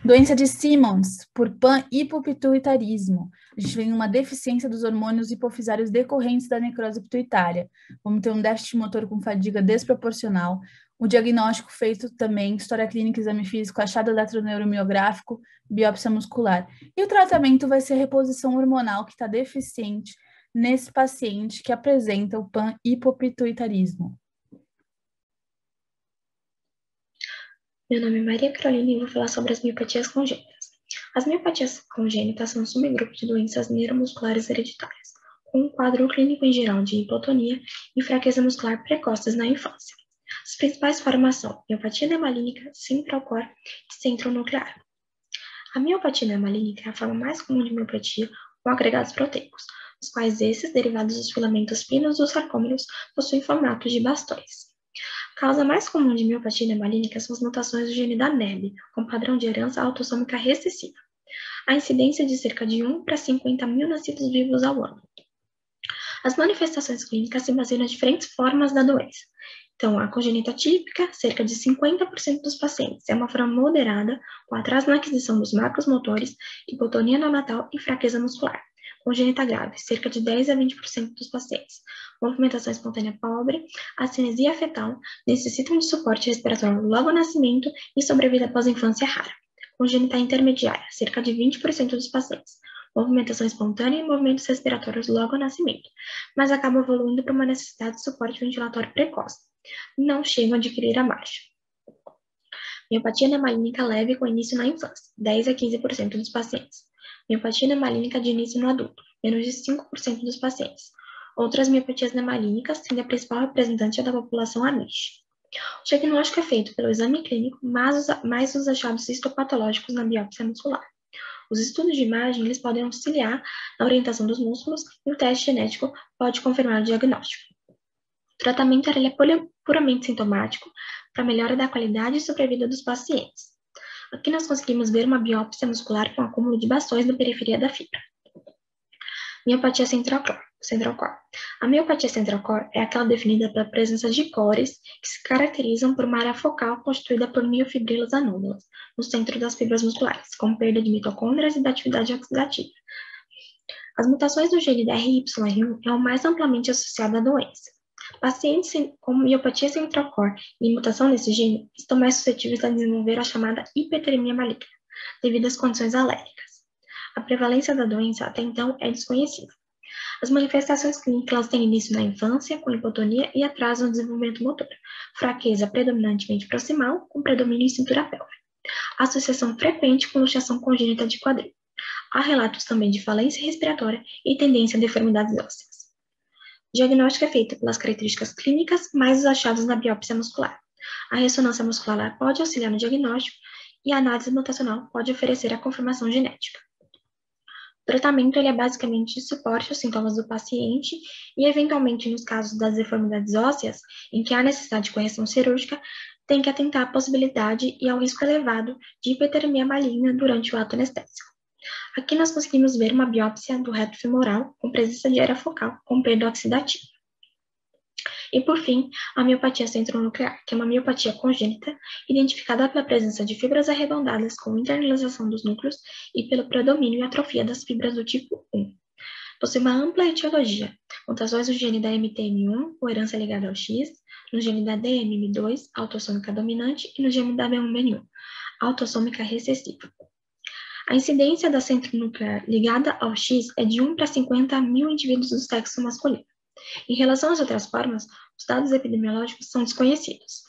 Doença de Simmons, por pan-hipopituitarismo. A gente tem uma deficiência dos hormônios hipofisários decorrentes da necrose pituitária. Vamos ter um déficit motor com fadiga desproporcional. O diagnóstico feito também, história clínica, exame físico, achado eletroneuromiográfico, biópsia muscular. E o tratamento vai ser reposição hormonal que está deficiente nesse paciente que apresenta o pan-hipopituitarismo. Meu nome é Maria Carolina e vou falar sobre as miopatias congênitas. As miopatias congênitas são um subgrupo de doenças neuromusculares hereditárias, com um quadro clínico em geral de hipotonia e fraqueza muscular precoces na infância. As principais formas são miopatia nemalínica, centrocor e centronuclear. A miopatia nemalínica é a forma mais comum de miopatia com agregados proteicos, os quais esses, derivados dos filamentos finos dos sarcômeros, possuem formatos de bastões. A causa mais comum de miopatia nemalínica são as mutações do gene da NEB, com padrão de herança autossômica recessiva. A incidência é de cerca de 1 para 50 mil nascidos vivos ao ano. As manifestações clínicas se baseiam nas diferentes formas da doença. Então, a congênita típica, cerca de 50% dos pacientes, é uma forma moderada, com atraso na aquisição dos marcos motores, hipotonia neonatal e fraqueza muscular. Congênita grave, cerca de 10 a 20% dos pacientes. Movimentação espontânea pobre, acinesia fetal, necessitam de suporte respiratório logo ao nascimento e sobrevida após a infância rara. Congênita intermediária, cerca de 20% dos pacientes. Movimentação espontânea e movimentos respiratórios logo ao nascimento, mas acabam evoluindo para uma necessidade de suporte ventilatório precoce. Não chegam a adquirir a marcha. Miopatia nemalínica leve com início na infância, 10 a 15% dos pacientes. Miopatia nemalínica de início no adulto, menos de 5% dos pacientes. Outras miopatias nemalínicas, sendo a principal representante da população amish. O diagnóstico é feito pelo exame clínico, mais os achados histopatológicos na biópsia muscular. Os estudos de imagem eles podem auxiliar na orientação dos músculos e o teste genético pode confirmar o diagnóstico. O tratamento ele é puramente sintomático para melhora da qualidade e sobrevida dos pacientes. Aqui nós conseguimos ver uma biópsia muscular com acúmulo de bastões na periferia da fibra. Miopatia central core. A miopatia central core é aquela definida pela presença de cores que se caracterizam por uma área focal constituída por miofibrilas anômalas no centro das fibras musculares, com perda de mitocôndrias e da atividade oxidativa. As mutações do gene da RYR1 é o mais amplamente associado à doença. Pacientes com miopatia central core e mutação nesse gene estão mais suscetíveis a desenvolver a chamada hipertermia maligna, devido às condições alérgicas. A prevalência da doença até então é desconhecida. As manifestações clínicas têm início na infância, com hipotonia e atraso no desenvolvimento motor, fraqueza predominantemente proximal, com predomínio em cintura pélvica. Associação frequente com luxação congênita de quadril. Há relatos também de falência respiratória e tendência a deformidades ósseas. O diagnóstico é feito pelas características clínicas, mais os achados na biópsia muscular. A ressonância muscular pode auxiliar no diagnóstico e a análise mutacional pode oferecer a confirmação genética. O tratamento ele é basicamente de suporte aos sintomas do paciente e, eventualmente, nos casos das deformidades ósseas, em que há necessidade de correção cirúrgica, tem que atentar à possibilidade e ao risco elevado de hipertermia maligna durante o ato anestésico. Aqui nós conseguimos ver uma biópsia do reto femoral com presença de área focal com perda oxidativa. E, por fim, a miopatia centronuclear, que é uma miopatia congênita, identificada pela presença de fibras arredondadas com internalização dos núcleos e pelo predomínio e atrofia das fibras do tipo 1. Possui uma ampla etiologia, mutações no gene da MTM1, ou herança ligada ao X, no gene da DMM2, autossômica dominante, e no gene da B1-BN1, autossômica recessiva. A incidência da centronuclear ligada ao X é de 1 para 50 mil indivíduos do sexo masculino. Em relação às outras formas, os dados epidemiológicos são desconhecidos.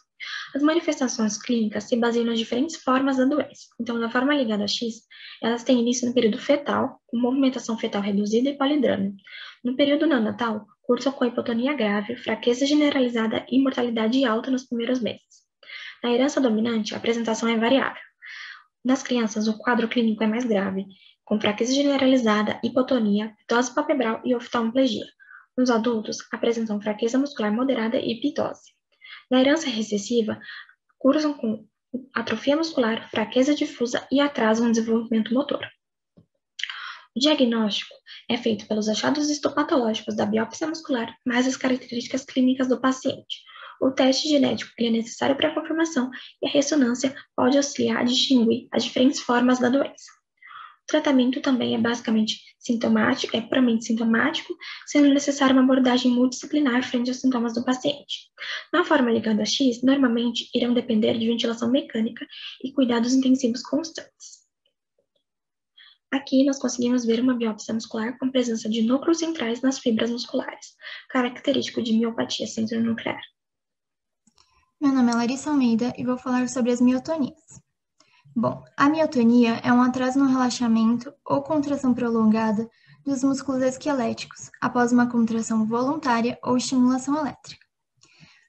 As manifestações clínicas se baseiam nas diferentes formas da doença. Então, na forma ligada a X, elas têm início no período fetal, com movimentação fetal reduzida e polidrâmia. No período neonatal, cursam com hipotonia grave, fraqueza generalizada e mortalidade alta nos primeiros meses. Na herança dominante, a apresentação é variável. Nas crianças, o quadro clínico é mais grave, com fraqueza generalizada, hipotonia, pitose palpebral e oftalmoplegia. Nos adultos, apresentam fraqueza muscular moderada e pitose. Na herança recessiva, cursam com atrofia muscular, fraqueza difusa e atraso no desenvolvimento motor. O diagnóstico é feito pelos achados histopatológicos da biópsia muscular, mais as características clínicas do paciente. O teste genético é necessário para a confirmação e a ressonância pode auxiliar a distinguir as diferentes formas da doença. O tratamento também é basicamente sintomático, é puramente sintomático, sendo necessária uma abordagem multidisciplinar frente aos sintomas do paciente. Na forma ligada a X, normalmente irão depender de ventilação mecânica e cuidados intensivos constantes. Aqui nós conseguimos ver uma biópsia muscular com presença de núcleos centrais nas fibras musculares, característico de miopatia centronuclear. Meu nome é Larissa Almeida e vou falar sobre as miotonias. Bom, a miotonia é um atraso no relaxamento ou contração prolongada dos músculos esqueléticos após uma contração voluntária ou estimulação elétrica.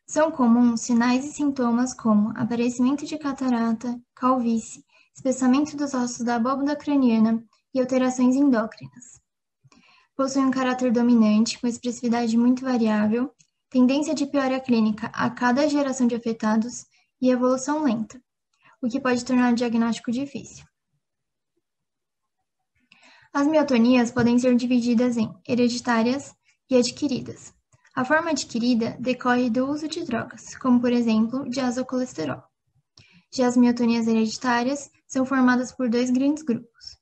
São comuns sinais e sintomas como aparecimento de catarata, calvície, espessamento dos ossos da abóbada craniana e alterações endócrinas. Possui um caráter dominante, com expressividade muito variável, tendência de piora clínica a cada geração de afetados e evolução lenta, o que pode tornar o diagnóstico difícil. As miotonias podem ser divididas em hereditárias e adquiridas. A forma adquirida decorre do uso de drogas, como por exemplo, de azocolesterol. Já as miotonias hereditárias são formadas por dois grandes grupos.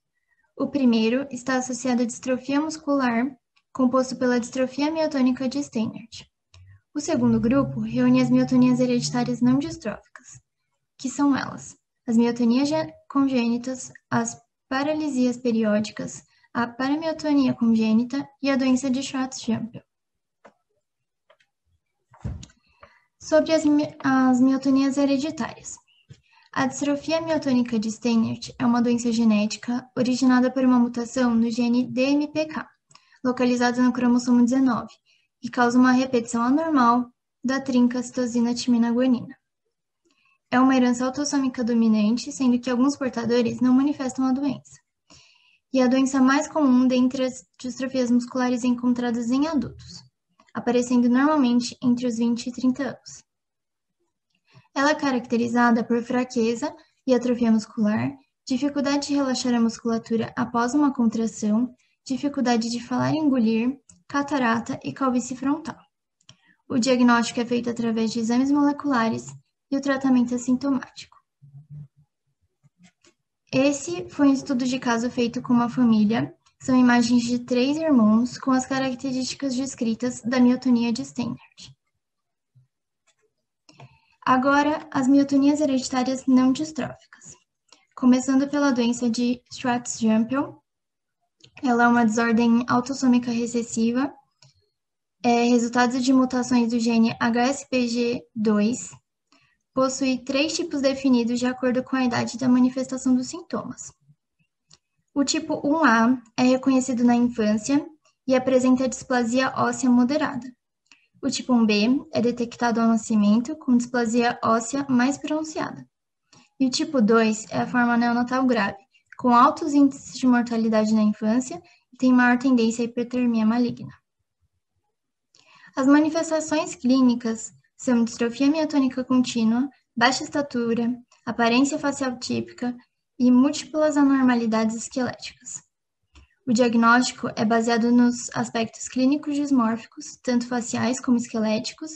O primeiro está associado à distrofia muscular, composto pela distrofia miotônica de Steinert. O segundo grupo reúne as miotonias hereditárias não distróficas, que são elas: as miotonias congênitas, as paralisias periódicas, a paramiotonia congênita e a doença de Schwartz-Jampel. Sobre as miotonias hereditárias. A distrofia miotônica de Steinert é uma doença genética originada por uma mutação no gene DMPK, localizado no cromossomo 19, que causa uma repetição anormal da trinca citosina-timina-guanina. É uma herança autossômica dominante, sendo que alguns portadores não manifestam a doença. E é a doença mais comum dentre as distrofias musculares encontradas em adultos, aparecendo normalmente entre os 20 e 30 anos. Ela é caracterizada por fraqueza e atrofia muscular, dificuldade de relaxar a musculatura após uma contração, dificuldade de falar e engolir, catarata e calvície frontal. O diagnóstico é feito através de exames moleculares e o tratamento é sintomático. Esse foi um estudo de caso feito com uma família. São imagens de 3 irmãos com as características descritas da miotonia de Steinert. Agora, as miotonias hereditárias não distróficas. Começando pela doença de Schwartz-Jampel, ela é uma desordem autossômica recessiva, resultado de mutações do gene HSPG2, possui 3 tipos definidos de acordo com a idade da manifestação dos sintomas. O tipo 1A é reconhecido na infância e apresenta displasia óssea moderada. O tipo 1B é detectado ao nascimento com displasia óssea mais pronunciada. E o tipo 2 é a forma neonatal grave, com altos índices de mortalidade na infância e tem maior tendência à hipertermia maligna. As manifestações clínicas são distrofia miotônica contínua, baixa estatura, aparência facial típica e múltiplas anormalidades esqueléticas. O diagnóstico é baseado nos aspectos clínicos dismórficos, tanto faciais como esqueléticos,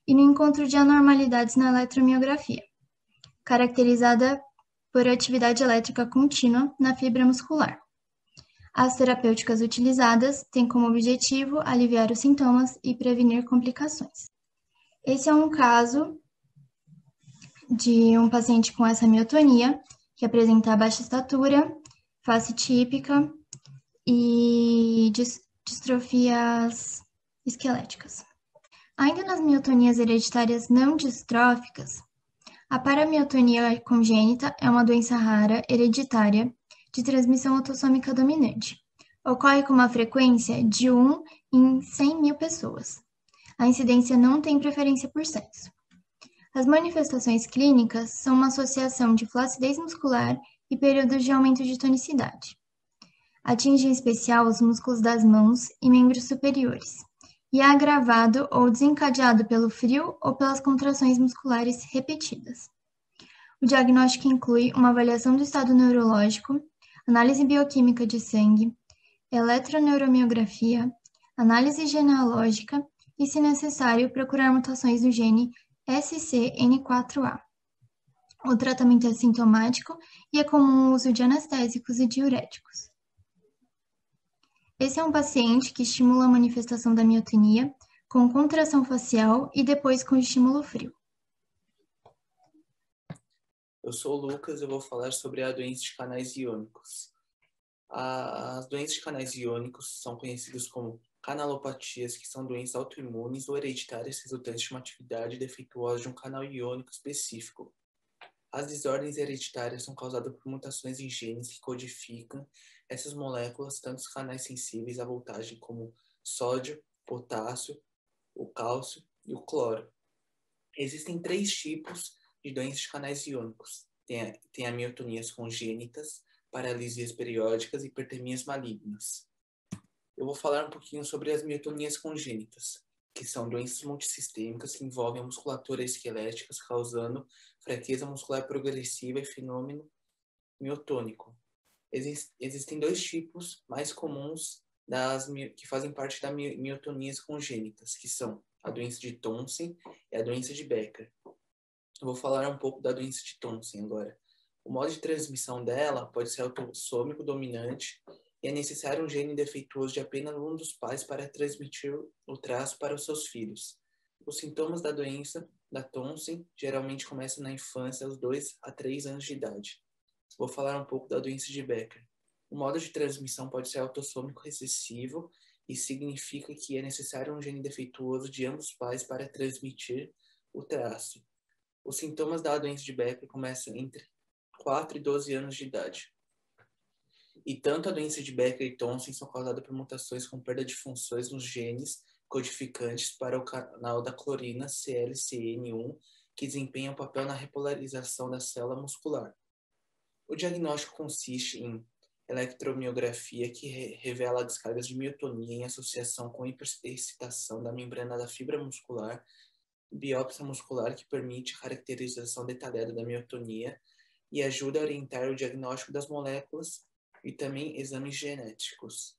e no encontro de anormalidades na eletromiografia, caracterizada por atividade elétrica contínua na fibra muscular. As terapêuticas utilizadas têm como objetivo aliviar os sintomas e prevenir complicações. Esse é um caso de um paciente com essa miotonia, que apresenta baixa estatura, face típica e distrofias esqueléticas. Ainda nas miotonias hereditárias não distróficas, a paramiotonia congênita é uma doença rara, hereditária, de transmissão autossômica dominante. Ocorre com uma frequência de 1 em 100 mil pessoas. A incidência não tem preferência por sexo. As manifestações clínicas são uma associação de flacidez muscular e períodos de aumento de tonicidade. Atinge em especial os músculos das mãos e membros superiores, e é agravado ou desencadeado pelo frio ou pelas contrações musculares repetidas. O diagnóstico inclui uma avaliação do estado neurológico, análise bioquímica de sangue, eletroneuromiografia, análise genealógica e, se necessário, procurar mutações do gene SCN4A. O tratamento é sintomático e é comum o uso de anestésicos e diuréticos. Esse é um paciente que estimula a manifestação da miotonia com contração facial e depois com estímulo frio. Eu sou o Lucas e eu vou falar sobre a doença de canais iônicos. As doenças de canais iônicos são conhecidas como canalopatias, que são doenças autoimunes ou hereditárias resultantes de uma atividade defeituosa de um canal iônico específico. As desordens hereditárias são causadas por mutações em genes que codificam essas moléculas, tanto os canais sensíveis à voltagem como sódio, potássio, o cálcio e o cloro. Existem 3 tipos de doenças de canais iônicos. Tem a miotonias congênitas, paralisias periódicas e hipertermias malignas. Eu vou falar um pouquinho sobre as miotonias congênitas, que são doenças multissistêmicas que envolvem a musculatura esquelética, causando fraqueza muscular progressiva e fenômeno miotônico. Existem 2 tipos mais comuns que fazem parte das miotonias congênitas, que são a doença de Thomsen e a doença de Becker. Eu vou falar um pouco da doença de Thomsen agora. O modo de transmissão dela pode ser autossômico dominante e é necessário um gene defeituoso de apenas um dos pais para transmitir o traço para os seus filhos. Os sintomas da doença da Thomsen geralmente começam na infância, aos 2 a 3 anos de idade. Vou falar um pouco da doença de Becker. O modo de transmissão pode ser autossômico recessivo e significa que é necessário um gene defeituoso de ambos os pais para transmitir o traço. Os sintomas da doença de Becker começam entre 4 e 12 anos de idade. E tanto a doença de Becker e Thomsen são causadas por mutações com perda de funções nos genes codificantes para o canal da clorina CLCN1, que desempenha um papel na repolarização da célula muscular. O diagnóstico consiste em eletromiografia, que revela descargas de miotonia em associação com hiperexcitação da membrana da fibra muscular, biópsia muscular, que permite a caracterização detalhada da miotonia e ajuda a orientar o diagnóstico das moléculas e também exames genéticos.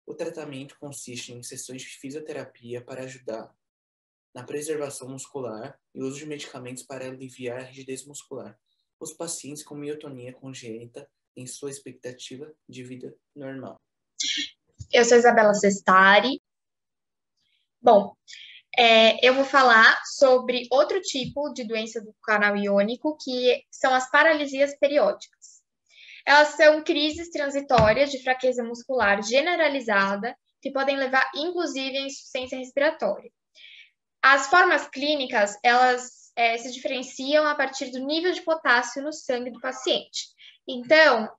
O tratamento consiste em sessões de fisioterapia para ajudar na preservação muscular e o uso de medicamentos para aliviar a rigidez muscular. Os pacientes com miotonia congênita têm sua expectativa de vida normal. Eu sou Isabela Sestari. Bom, eu vou falar sobre outro tipo de doença do canal iônico, que são as paralisias periódicas. Elas são crises transitórias de fraqueza muscular generalizada, que podem levar, inclusive, à insuficiência respiratória. As formas clínicas, elas se diferenciam a partir do nível de potássio no sangue do paciente. Então,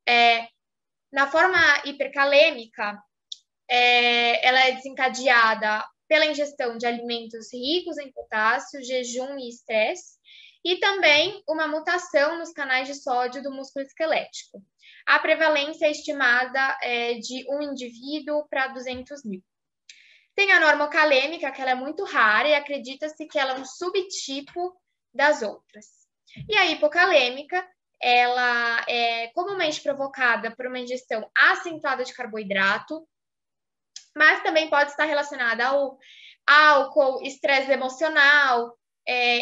na forma hipercalêmica, ela é desencadeada pela ingestão de alimentos ricos em potássio, jejum e estresse, e também uma mutação nos canais de sódio do músculo esquelético. A prevalência é estimada de um indivíduo para 200 mil. Tem a normocalêmica, que ela é muito rara e acredita-se que ela é um subtipo das outras. E a hipocalêmica, ela é comumente provocada por uma ingestão acentuada de carboidrato, mas também pode estar relacionada ao álcool, estresse emocional,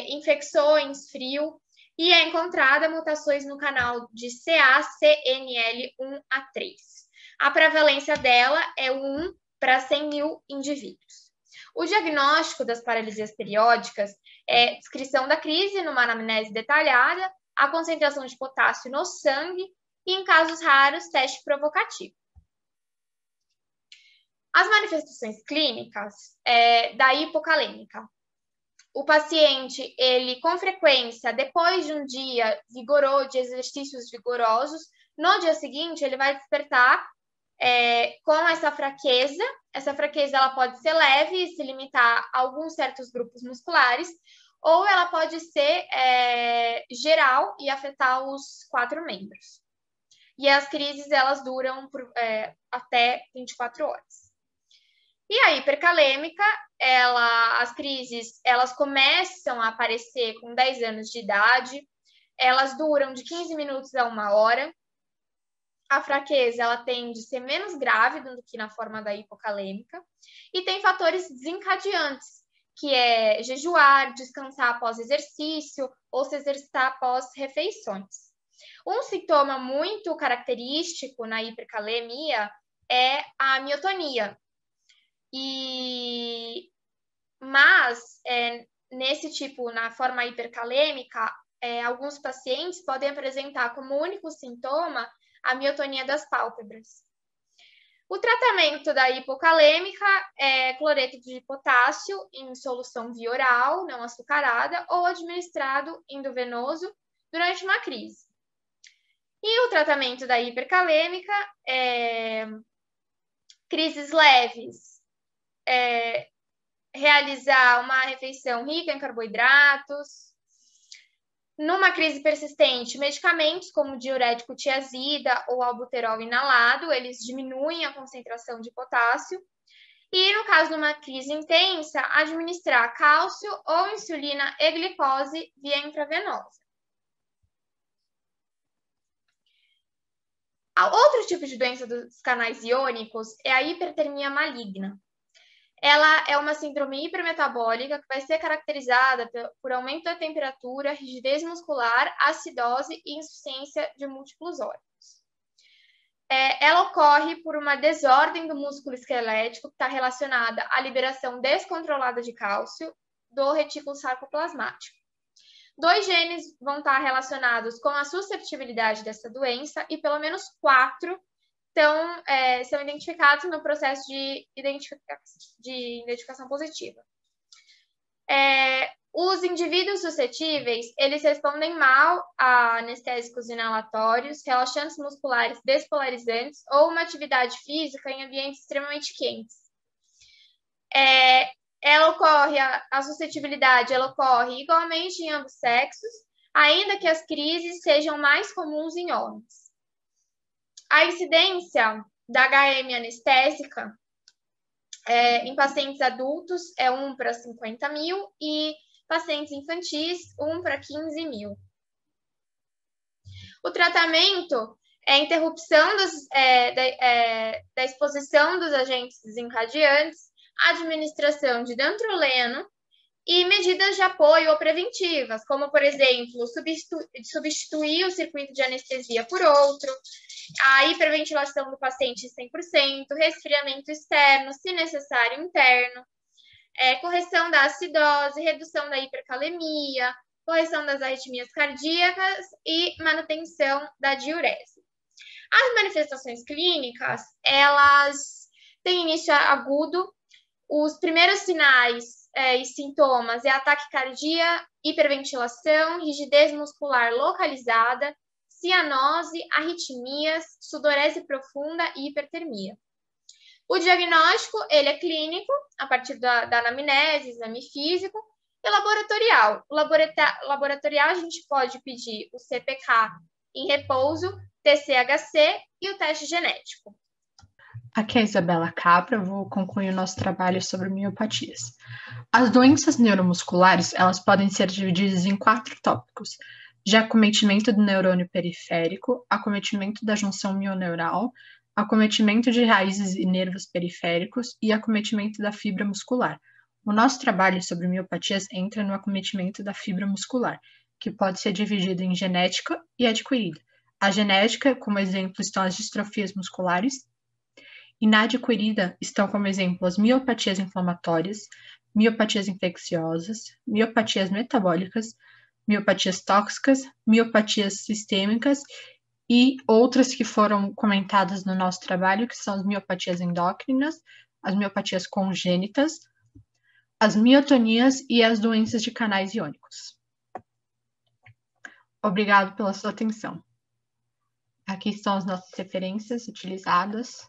infecções, frio, e é encontrada mutações no canal de CACNL1A3. A prevalência dela é 1 para 100 mil indivíduos. O diagnóstico das paralisias periódicas é descrição da crise numa anamnese detalhada, a concentração de potássio no sangue e, em casos raros, teste provocativo. As manifestações clínicas da hipocalêmica. O paciente, ele com frequência, depois de um dia vigoroso, de exercícios vigorosos, no dia seguinte ele vai despertar com essa fraqueza. Essa fraqueza ela pode ser leve e se limitar a alguns certos grupos musculares, ou ela pode ser geral e afetar os 4 membros. E as crises, elas duram até 24 horas. E a hipercalêmica, as crises, elas começam a aparecer com 10 anos de idade, elas duram de 15 minutos a 1 hora. A fraqueza, ela tende a ser menos grave do que na forma da hipocalêmica, e tem fatores desencadeantes, que é jejuar, descansar após exercício, ou se exercitar após refeições. Um sintoma muito característico na hipercalemia é a miotonia. Mas, nesse tipo, na forma hipercalêmica, alguns pacientes podem apresentar como único sintoma a miotonia das pálpebras. O tratamento da hipocalêmica é cloreto de potássio em solução via oral, não açucarada, ou administrado endovenoso durante uma crise. E o tratamento da hipercalêmica crises leves, realizar uma refeição rica em carboidratos. Numa crise persistente, medicamentos como diurético tiazida ou albuterol inalado, eles diminuem a concentração de potássio. E no caso de uma crise intensa, administrar cálcio ou insulina e glicose via intravenosa. Outro tipo de doença dos canais iônicos é a hipertermia maligna. Ela é uma síndrome hipermetabólica que vai ser caracterizada por aumento da temperatura, rigidez muscular, acidose e insuficiência de múltiplos órgãos. Ela ocorre por uma desordem do músculo esquelético que está relacionada à liberação descontrolada de cálcio do retículo sarcoplasmático. 2 genes vão estar relacionados com a susceptibilidade dessa doença e pelo menos 4 são identificados no processo de identificação positiva. Os indivíduos suscetíveis, eles respondem mal a anestésicos inalatórios, relaxantes musculares despolarizantes ou uma atividade física em ambientes extremamente quentes. A suscetibilidade ela ocorre igualmente em ambos sexos, ainda que as crises sejam mais comuns em homens. A incidência da HM anestésica em pacientes adultos é 1 para 50 mil e pacientes infantis 1 para 15 mil. O tratamento é a interrupção da exposição dos agentes desencadeantes, administração de dantroleno e medidas de apoio ou preventivas, como, por exemplo, substituir o circuito de anestesia por outro, a hiperventilação do paciente 100%, resfriamento externo, se necessário interno, correção da acidose, redução da hipercalemia, correção das arritmias cardíacas e manutenção da diurese. As manifestações clínicas, elas têm início agudo. Os primeiros sinais e sintomas é ataque cardíaco, hiperventilação, rigidez muscular localizada, cianose, arritmias, sudorese profunda e hipertermia. O diagnóstico, ele é clínico, a partir da anamnese, exame físico, e laboratorial. O laboratorial, a gente pode pedir o CPK em repouso, TCHC e o teste genético. Aqui é a Isabela Capra, vou concluir o nosso trabalho sobre miopatias. As doenças neuromusculares, elas podem ser divididas em 4 tópicos: de acometimento do neurônio periférico, acometimento da junção mioneural, acometimento de raízes e nervos periféricos e acometimento da fibra muscular. O nosso trabalho sobre miopatias entra no acometimento da fibra muscular, que pode ser dividido em genética e adquirida. A genética, como exemplo, estão as distrofias musculares, e na adquirida estão como exemplo as miopatias inflamatórias, miopatias infecciosas, miopatias metabólicas, miopatias tóxicas, miopatias sistêmicas e outras que foram comentadas no nosso trabalho, que são as miopatias endócrinas, as miopatias congênitas, as miotonias e as doenças de canais iônicos. Obrigado pela sua atenção. Aqui estão as nossas referências utilizadas.